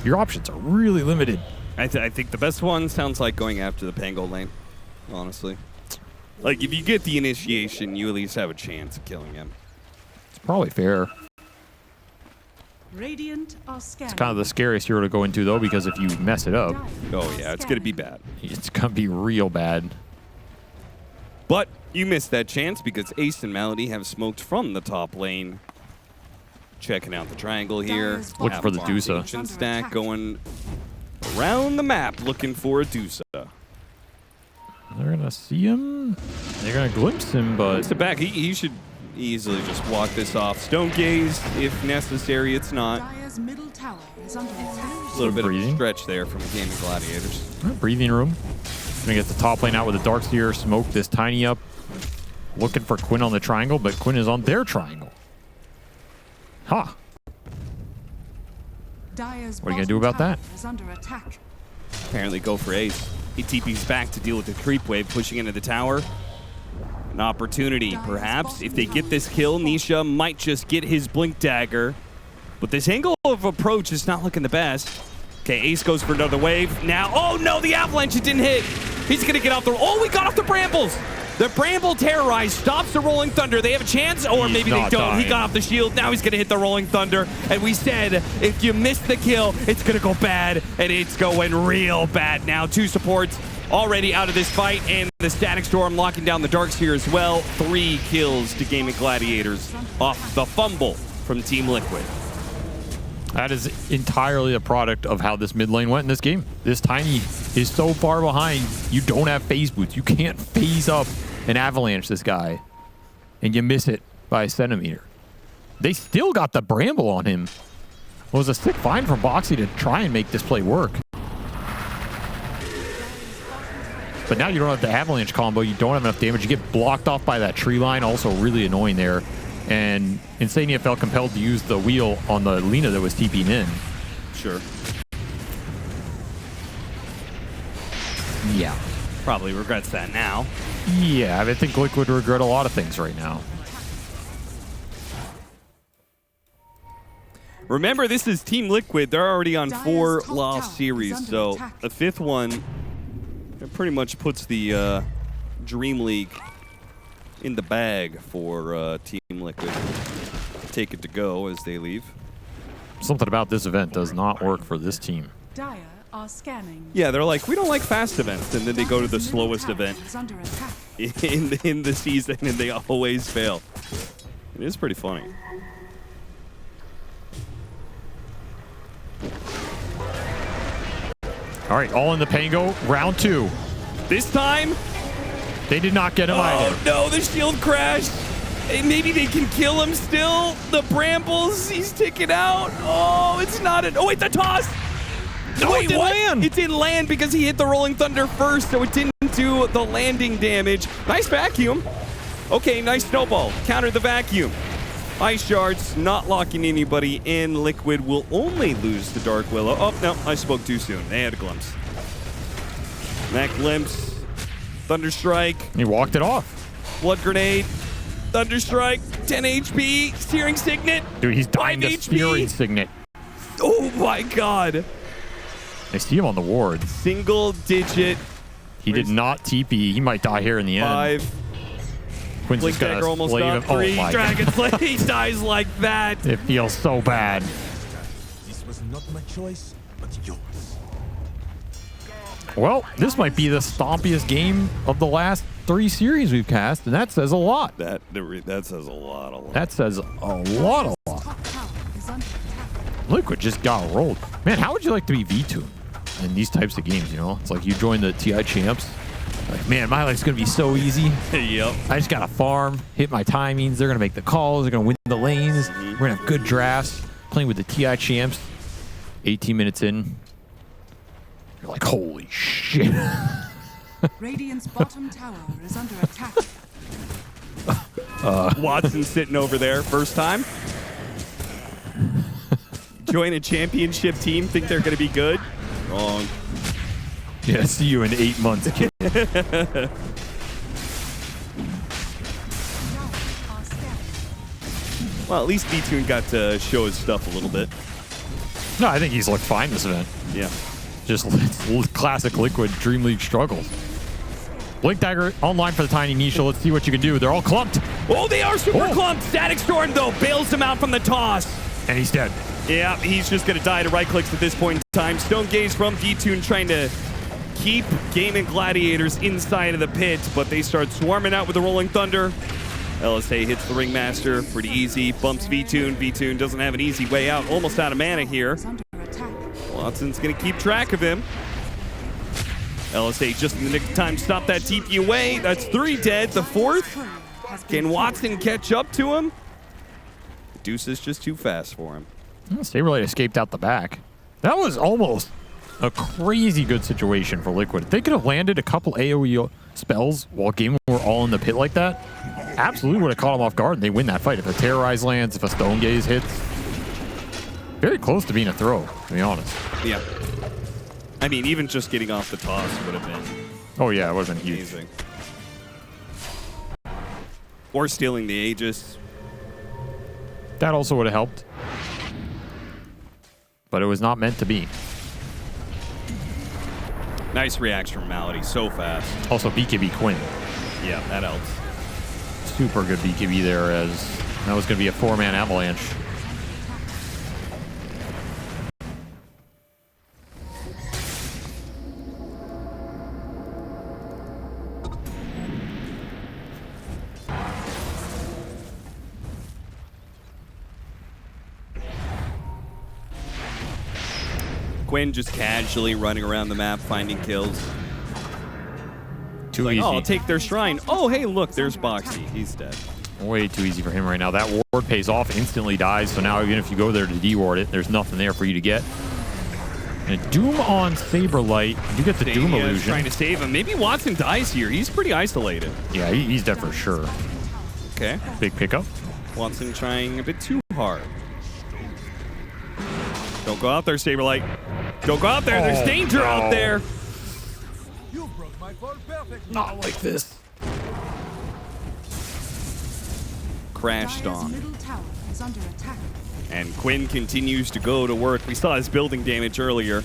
B: Your options are really limited.
A: I think the best one sounds like going after the Pango lane, honestly. Like, if you get the initiation, you at least have a chance of killing him.
B: It's probably fair.
C: Radiant are scanning.
B: It's kind of the scariest hero to go into, though, because if you mess it up,
A: oh yeah, it's going to be bad.
B: It's going to be real bad.
A: But you missed that chance because Ace and Malady have smoked from the top lane. Checking out the triangle here.
B: Looking for the Dusa.
A: Ancient stack going around the map looking for a Dusa.
B: They're gonna see him. They're gonna glimpse him, but
A: It's back. He should easily just walk this off. Stone gaze if necessary. It's not.
C: Dire's middle tower is under attack.
A: A little bit
B: breathing.
A: of stretch there from Gaimin Gladiators.
B: breathing room. Gonna get the top lane out with the Darkseer, smoke this Tiny up. Looking for Quinn on the triangle, but Quinn is on their triangle. Huh.
C: Dire's
B: What are you gonna do about
C: bottom
B: that?
C: tower is under attack.
A: Apparently go for ace. He TP's back to deal with the creep wave, pushing into the tower. An opportunity, perhaps. If they get this kill, Nisha might just get his Blink Dagger. But this angle of approach is not looking the best. Okay, Ace goes for another wave. Now, oh no, the Avalanche, it didn't hit. He's gonna get off the, oh, we got off the Brambles. The Bramble Terrorize stops the Rolling Thunder. They have a chance, or
B: He's
A: maybe they
B: not
A: don't.
B: dying.
A: He got off the shield. Now he's gonna hit the Rolling Thunder. And we said, if you miss the kill, it's gonna go bad, and it's going real bad now. 2 supports already out of this fight, and the Static Storm locking down the Darkseer as well. 3 kills to Gaimin Gladiators off the fumble from Team Liquid.
B: That is entirely a product of how this mid lane went in this game. This Tiny is so far behind, you don't have phase boots. You can't phase up an Avalanche this guy, and you miss it by a centimeter. They still got the Bramble on him. It was a sick find from Boxy to try and make this play work. But now you don't have the Avalanche combo. You don't have enough damage. You get blocked off by that tree line. Also really annoying there. And Insania felt compelled to use the wheel on the Lina that was TP'ing in.
A: Sure.
B: Yeah.
A: Probably regrets that now.
B: Yeah, I think Liquid regret a lot of things right now.
A: Remember, this is Team Liquid. They're already on
C: Dire's
A: 4
C: top
A: loss
C: tower is
A: series,
C: under
A: so
C: attack.
A: the 5th one, it pretty much puts the DreamLeague in the bag for Team Liquid. Take it to go as they leave.
B: Something about this event does not work for this team.
C: Dire are scanning.
A: Yeah, they're like, we don't like fast events, and then they go to the
C: Dire's middle
A: slowest
C: tower
A: event
C: is under attack.
A: in the season, and they always fail. It is pretty funny.
B: All right, all in the Pango, round 2.
A: This time,
B: They did not get him either.
A: oh no, the shield crashed. Hey, maybe they can kill him still. The Brambles, he's ticking out. Oh, it's not an, oh wait, the toss. No,
B: it didn't land.
A: It didn't land because he hit the Rolling Thunder first, so it didn't do the landing damage. Nice vacuum. Okay, nice snowball. Counter the vacuum. Ice Shards not locking anybody in. Liquid will only lose to Dark Willow. Oh, no, I spoke too soon. They had a glimpse. That glimpse. Thunderstrike.
B: He walked it off.
A: Blood Grenade. Thunderstrike. 10 HP. Searing Signet.
B: Dude, he's dying
A: 5
B: to
A: HP.
B: Fury Signet.
A: Oh my god.
B: They see him on the ward.
A: Single digit.
B: He did not TP. He might die here in the end.
A: 5.
B: Quinn's
A: Blink
B: just gonna
A: Dagger almost
B: slay
A: up.
B: him. Oh
A: 3.
B: my
A: Dragon Slay. He dies like that.
B: It feels so bad.
E: This was not my choice, but yours.
B: Well, this might be the stompiest game of the last 3 series we've cast, and that says a lot.
A: That says a lot.
B: That says a lot.
C: Top tower is under attack.
B: Liquid just got rolled. Man, how would you like to be V2 in these types of games, you know? It's like you join the TI champs. Like, man, my life's going to be so easy.
A: Yep.
B: I just got to farm, hit my timings. They're going to make the calls. They're going to win the lanes. We're going to have good drafts. Playing with the TI champs. 18 minutes in. You're like, holy shit.
C: Radiant's bottom tower is under attack.
A: Watson sitting over there. First time. Join a championship team. Think they're going to be good. Wrong.
B: Yeah, see you in 8 months, kid.
C: Dire are scanning.
A: Well, at least V-Tune got to show his stuff a little bit.
B: No, I think he's looked fine this event.
A: Yeah.
B: Just it's classic Liquid DreamLeague struggles. Blink Dagger online for the Tiny Nisha. Let's see what you can do. They're all clumped.
A: Oh, they are super
B: Oh.
A: clumped. Static Storm, though, bails him out from the toss.
B: And he's dead.
A: Yeah, he's just going to die to right clicks at this point in time. Stone Gaze from V-Tune trying to keep Gaimin Gladiators inside of the pit, but they start swarming out with the Rolling Thunder. LSA hits the Ringmaster pretty easy. Bumps V-Tune. V-Tune doesn't have an easy way out. Almost out of mana here.
C: Is under attack.
A: Watson's going to keep track of him. LSA just in the nick of time to stop that TP away. That's 3 dead. The 4th. Can Watson catch up to him? Deuce is just too fast for him.
B: Saberlight escaped out the back. That was almost a crazy good situation for Liquid. If they could have landed a couple AoE spells while Gaimin were all in the pit like that, absolutely would have caught them off guard and they win that fight. If a Terrorize lands, if a Stone Gaze hits. Very close to being a throw, to be honest.
A: Yeah. I mean, even just getting off the toss would have been
B: Oh yeah, it would have been huge.
A: amazing. Or stealing the Aegis.
B: That also would have helped. But it was not meant to be.
A: Nice reaction from Malady, so fast.
B: Also, BKB Quinn.
A: Yeah, that helps.
B: Super good BKB there, as that was going to be a 4-man avalanche.
A: Quinn just casually running around the map, finding kills.
B: Too
A: Like,
B: easy.
A: oh, I'll take their shrine. Oh, hey, look, there's Boxy. He's dead.
B: Way too easy for him right now. That ward pays off, instantly dies, so now even if you go there to de-ward it, there's nothing there for you to get. And a Doom on Saberlight. You get the Doom
A: Stadia's
B: illusion.
A: trying to save him. Maybe Watson dies here. He's pretty isolated.
B: Yeah, he's dead for sure.
A: Okay.
B: Big pickup.
A: Watson trying a bit too hard. Don't go out there, Saberlight. Don't go out there. There's danger out there.
B: Not like this.
A: Crashed
C: Dire's
A: on.
C: middle tower is under attack.
A: And Quinn continues to go to work. We saw his building damage earlier.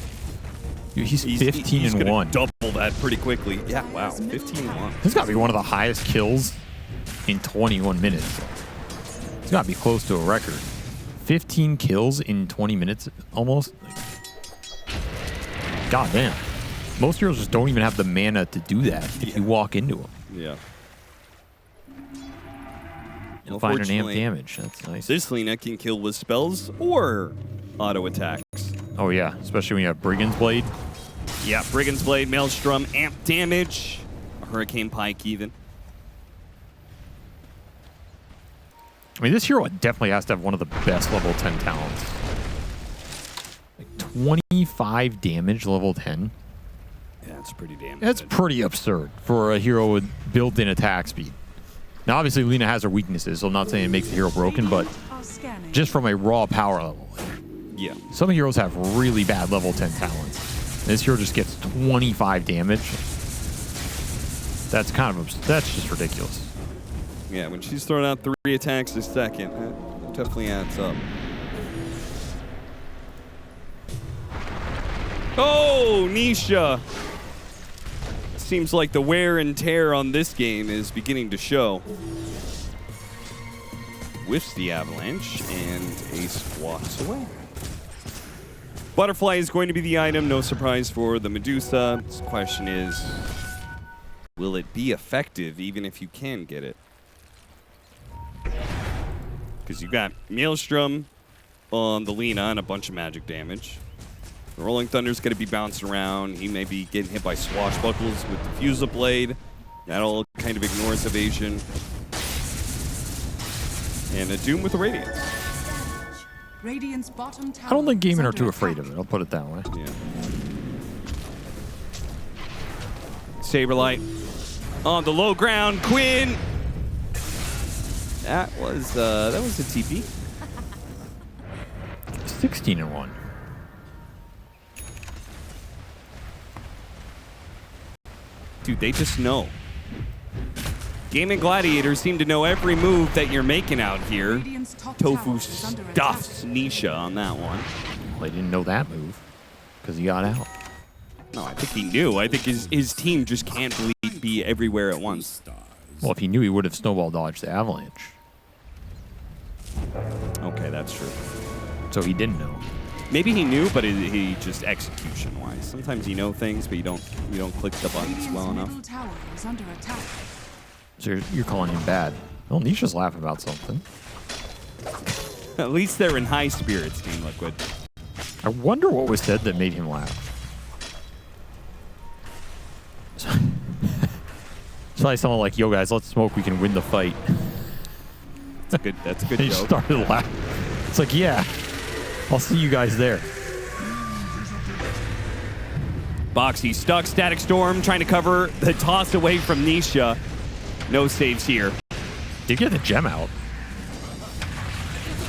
B: Dude, he's
A: He's
B: 15 and
A: gonna
B: 1.
A: double that pretty quickly. Yeah, wow, 15 and 1.
B: This has got to be one of the highest kills in 21 minutes. It's got to be close to a record. 15 kills in 20 minutes, almost. God damn. Most heroes just don't even have the mana to do that if you walk into them.
A: Yeah.
B: And find an amp
A: Unfortunately,
B: damage. That's nice.
A: this Lina can kill with spells or auto attacks.
B: Oh, yeah. Especially when you have Brigand's Blade.
A: Yeah, Brigand's Blade, Maelstrom, amp damage, a Hurricane Pike even.
B: I mean, this hero definitely has to have one of the best level 10 talents. Like 25 damage level 10.
A: Yeah, that's pretty damn
B: That's
A: good.
B: pretty absurd for a hero with built-in attack speed. Now, obviously, Lina has her weaknesses, so I'm not saying it makes the hero broken, but
C: Are scanning.
B: just from a raw power level.
A: Yeah.
B: Some heroes have really bad level 10 talents. This hero just gets 25 damage. That's kind of that's just ridiculous.
A: Yeah, when she's throwing out 3 attacks a second, that definitely adds up. Oh, Nisha! Seems like the wear and tear on this game is beginning to show. Whiffs the avalanche, and Ace walks away. Butterfly is going to be the item, no surprise for the Medusa. The question is, will it be effective even if you can get it? Because you got Maelstrom on the Lina and a bunch of magic damage. The Rolling Thunder's going to be bouncing around. He may be getting hit by Swashbuckles with the Fusa Blade. That'll kind of ignores evasion. And a Doom with the Radiance.
C: Radiant's bottom tower
B: I don't think
C: is
B: Gaimin are
C: under
B: too afraid
C: attack.
B: of it. I'll put it that way.
A: Yeah. Saberlight on the low ground. Quinn. That was a TP.
B: 16 and 1.
A: Dude, they just know. Gaimin Gladiators seem to know every move that you're making out here.
C: Radiant's top
A: Tofu
C: tower is under
A: stuffs
C: attack.
A: Nisha on that one.
B: Well, they didn't know that move because he got out.
A: No, I think he knew. I think his team just can't be everywhere at once.
B: Well, if he knew, he would have snowball dodged the avalanche.
A: Okay, that's true.
B: So he didn't know.
A: Maybe he knew, but he just execution-wise. Sometimes you know things, but you don't click the buttons
C: Radiant's
A: well enough.
C: middle tower is under attack.
B: So you're calling him bad. Well, Nisha's laughing about something.
A: At least they're in high spirits, Team Liquid.
B: I wonder what was said that made him laugh. probably someone like, yo, guys, let's smoke. We can win the fight.
A: That's a good
B: He
A: joke.
B: started laughing. It's like, yeah, I'll see you guys there.
A: Boxy stuck. Static Storm trying to cover the toss away from Nisha. No saves here.
B: Did get the gem out.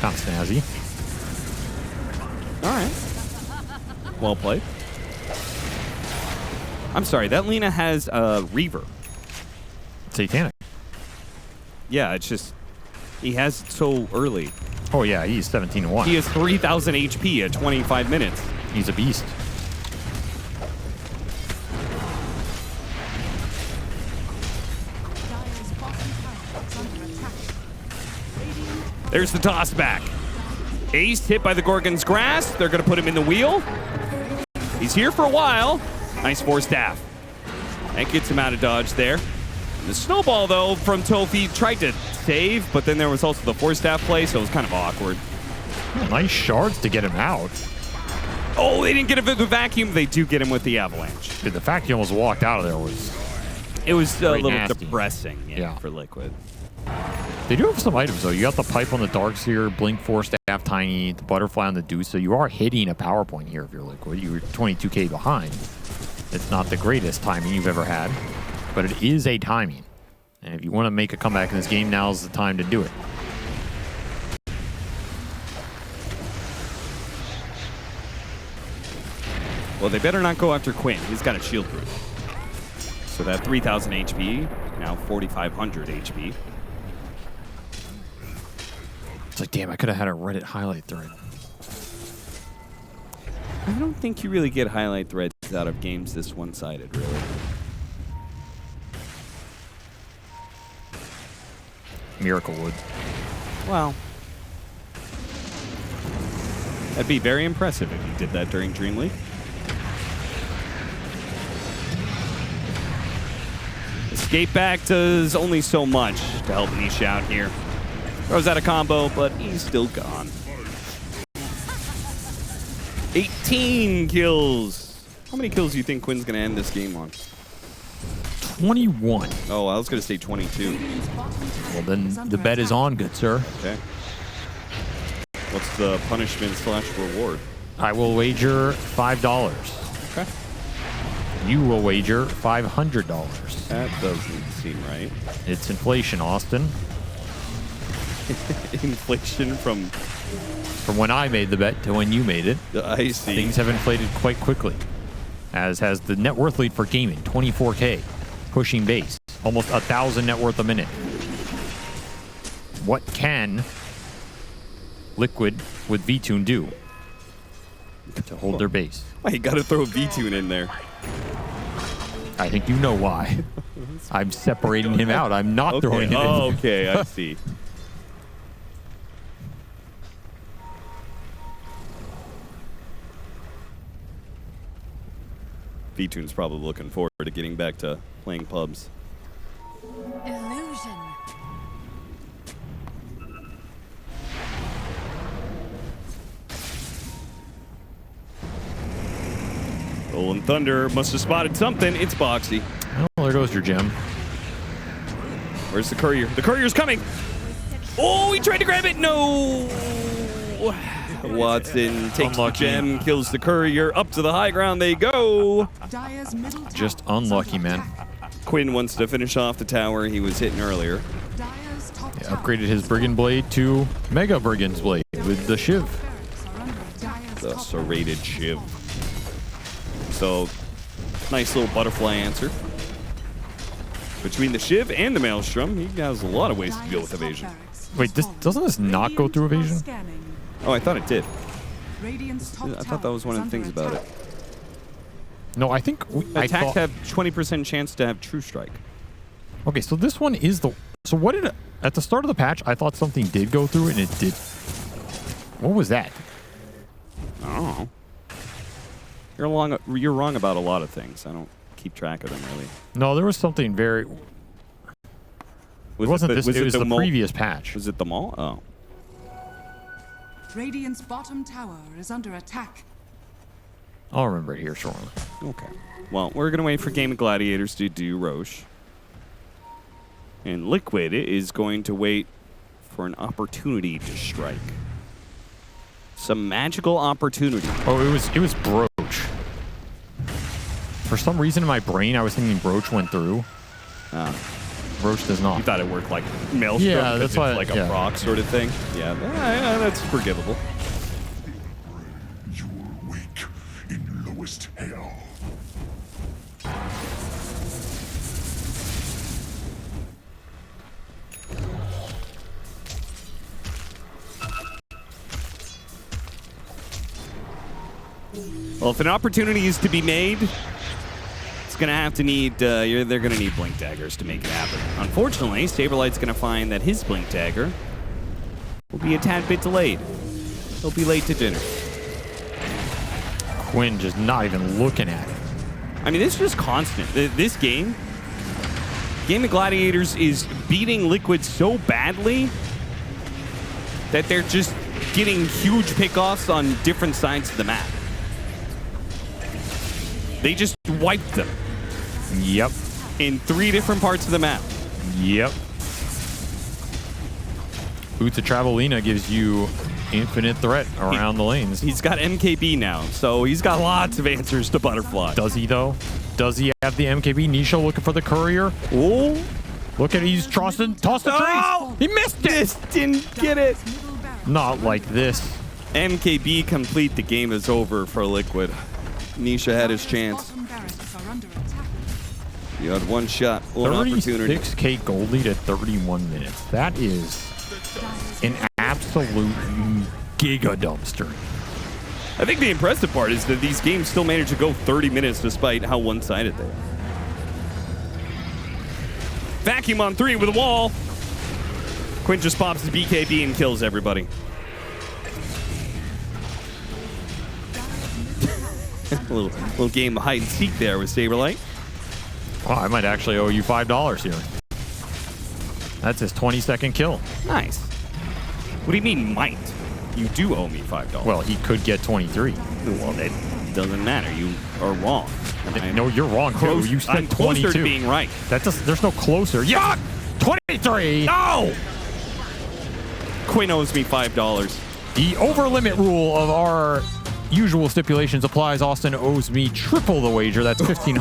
B: Kind of snazzy.
A: All right. Well played. I'm sorry, that Lina has Reaver.
B: Satanic.
A: Yeah, it's just he has it so early.
B: Oh, yeah, he's 17-1.
A: He has 3,000 HP at 25 minutes.
B: He's a beast.
C: Dire's bottom tower is under attack. Radiant
A: There's the toss back. Ace hit by the Gorgon's Grass. They're going to put him in the wheel. He's here for a while. Nice force staff. That gets him out of dodge there. The snowball, though, from Tofi tried to save, but then there was also the force staff play, so it was kind of awkward.
B: Nice shards to get him out.
A: Oh, they didn't get him with the vacuum. They do get him with the avalanche.
B: Dude, the fact he almost walked out of there was...
A: It was a
B: Very
A: little
B: nasty.
A: depressing
B: Yeah.
A: for Liquid.
B: They do have some items, though. You got the pipe on the Darkseer, Blink Force Staff, Tiny, the Butterfly on the Deuce, so you are hitting a power point here if you're Liquid. You're 22k behind. It's not the greatest timing you've ever had, but it is a timing. And if you want to make a comeback in this game, now's the time to do it.
A: Well, they better not go after Quinn. He's got a shield proof. So that 3,000 HP, now 4,500 HP.
B: It's like, damn, I could have had a Reddit highlight thread.
A: I don't think you really get highlight threads out of games this one-sided, really.
B: Miracle would.
A: Well, that'd be very impressive if you did that during DreamLeague. Escape back does only so much to help Niche out here. Throws out a combo, but he's still gone. 18 kills. How many kills do you think Quinn's going to end this game on?
B: 21.
A: Oh, I was going to say 22.
C: Radiant's bottom tower
B: Well, then
C: is under
B: the bet is
C: attack.
B: on, good sir.
A: Okay. What's the punishment/reward?
B: I will wager $5.
A: Okay.
B: You will wager $500.
A: That doesn't seem right.
B: It's inflation, Austin.
A: Inflation from...
B: From when I made the bet to when you made it,
A: I see.
B: things have inflated quite quickly. As has the net worth lead for Gaimin, 24k. Pushing base, almost 1,000 net worth a minute. What can Liquid with V-Tune do to hold their base?
A: Why you gotta throw V-Tune in there?
B: I think you know why. I'm separating him out. I'm not throwing him in.
A: Oh, okay, I see. V-Tune's probably looking forward to getting back to playing pubs.
F: Illusion.
A: Rolling Thunder must have spotted something. It's Boxy.
B: Oh, there goes your gem.
A: Where's the courier? The courier's coming. Oh, he tried to grab it. No. Watson takes
B: Unlucky.
A: the gem, kills the courier. Up to the high ground they go.
C: Dire's middle tower
B: Just
C: is
B: unlucky,
C: under
B: man.
C: attack.
A: Quinn wants to finish off the tower he was hitting earlier.
C: Dire's top
B: Yeah,
C: tower
B: upgraded his Brigand Blade to Mega Brigand's Blade with the Shiv.
C: barracks are under attack.
A: The
C: Dire's top
A: serrated Shiv. So, nice little butterfly answer. Between the Shiv and the Maelstrom, he has a lot of ways to deal with
C: Dire's top
A: evasion.
C: barracks
B: Wait, this
C: respond.
B: doesn't this not go through
C: Radiant are
B: evasion?
C: scanning.
A: Oh, I thought it did.
C: Radiant's top
A: I thought that was one of the
C: tower
A: things
C: is under
A: about it.
C: attack.
B: No, I think I
A: Attacks
B: thought,
A: have 20% chance to have True Strike.
B: okay, so this one is the. So what did at the start of the patch? I thought something did go through and it did. What was that?
A: I don't know. You're wrong about a lot of things. I don't keep track of them really.
B: No, there was something very. It wasn't this. It was the
A: mall?
B: previous patch.
A: Was it the mall? Oh.
C: Radiant's bottom tower is under attack.
B: I'll remember it here shortly.
A: Okay. Well, we're going to wait for Gaimin Gladiators to do Roche. And Liquid is going to wait for an opportunity to strike. Some magical opportunity.
B: Oh, it was Broach. For some reason in my brain, I was thinking Broach went through. Broach does not.
A: You thought it worked like Maelstrom?
B: Yeah, that's why.
A: Like a proc sort of thing. Yeah, that's forgivable.
E: You will wake in lowest hell.
A: Well, if an opportunity is to be made, it's going to have to need, they're going to need Blink Daggers to make it happen. Unfortunately, Saberlight's going to find that his Blink Dagger will be a tad bit delayed. He'll be late to dinner.
B: Quinn just not even looking at it.
A: I mean, it's just constant. This game, Gaimin Gladiators is beating Liquid so badly that they're just getting huge pickoffs on different sides of the map. They just wiped them
B: Yep.
A: in 3 different parts of the map.
B: Yep. Boots of Travelina gives you infinite threat around the lanes.
A: He's got MKB now, so he's got lots of answers to Butterfly.
B: Does he, though? Does he have the MKB? Nisha looking for the courier.
A: Oh,
B: Look at he's tossed the
A: Oh!
B: trees. He missed it.
A: just didn't get it.
C: Middle barracks.
B: Not like this.
A: MKB complete. The game is over for Liquid. Nisha had his chance.
C: Bottom barracks are under attack.
A: You had one shot, one opportunity.
B: 36k gold lead at 31 minutes. That is an absolute giga dumpster.
A: I think the impressive part is that these games still manage to go 30 minutes despite how one-sided they are. Vacuum on 3 with a wall. Quinn just pops his BKB and kills everybody. little game of hide and seek there with Saberlight.
B: Oh, I might actually owe you $5 here. That's his 20-second kill.
A: Nice. What do you mean might? You do owe me $5.
B: Well, he could get 23.
A: Well, that doesn't matter. You are wrong.
B: No, you're wrong, too. You said
A: I'm closer
B: 22.
A: to being right.
B: There's no closer. Yeah! 23!
A: No! Quinn owes me $5.
B: The over-limit rule of our usual stipulations applies. Austin owes me triple the wager. That's $1,500.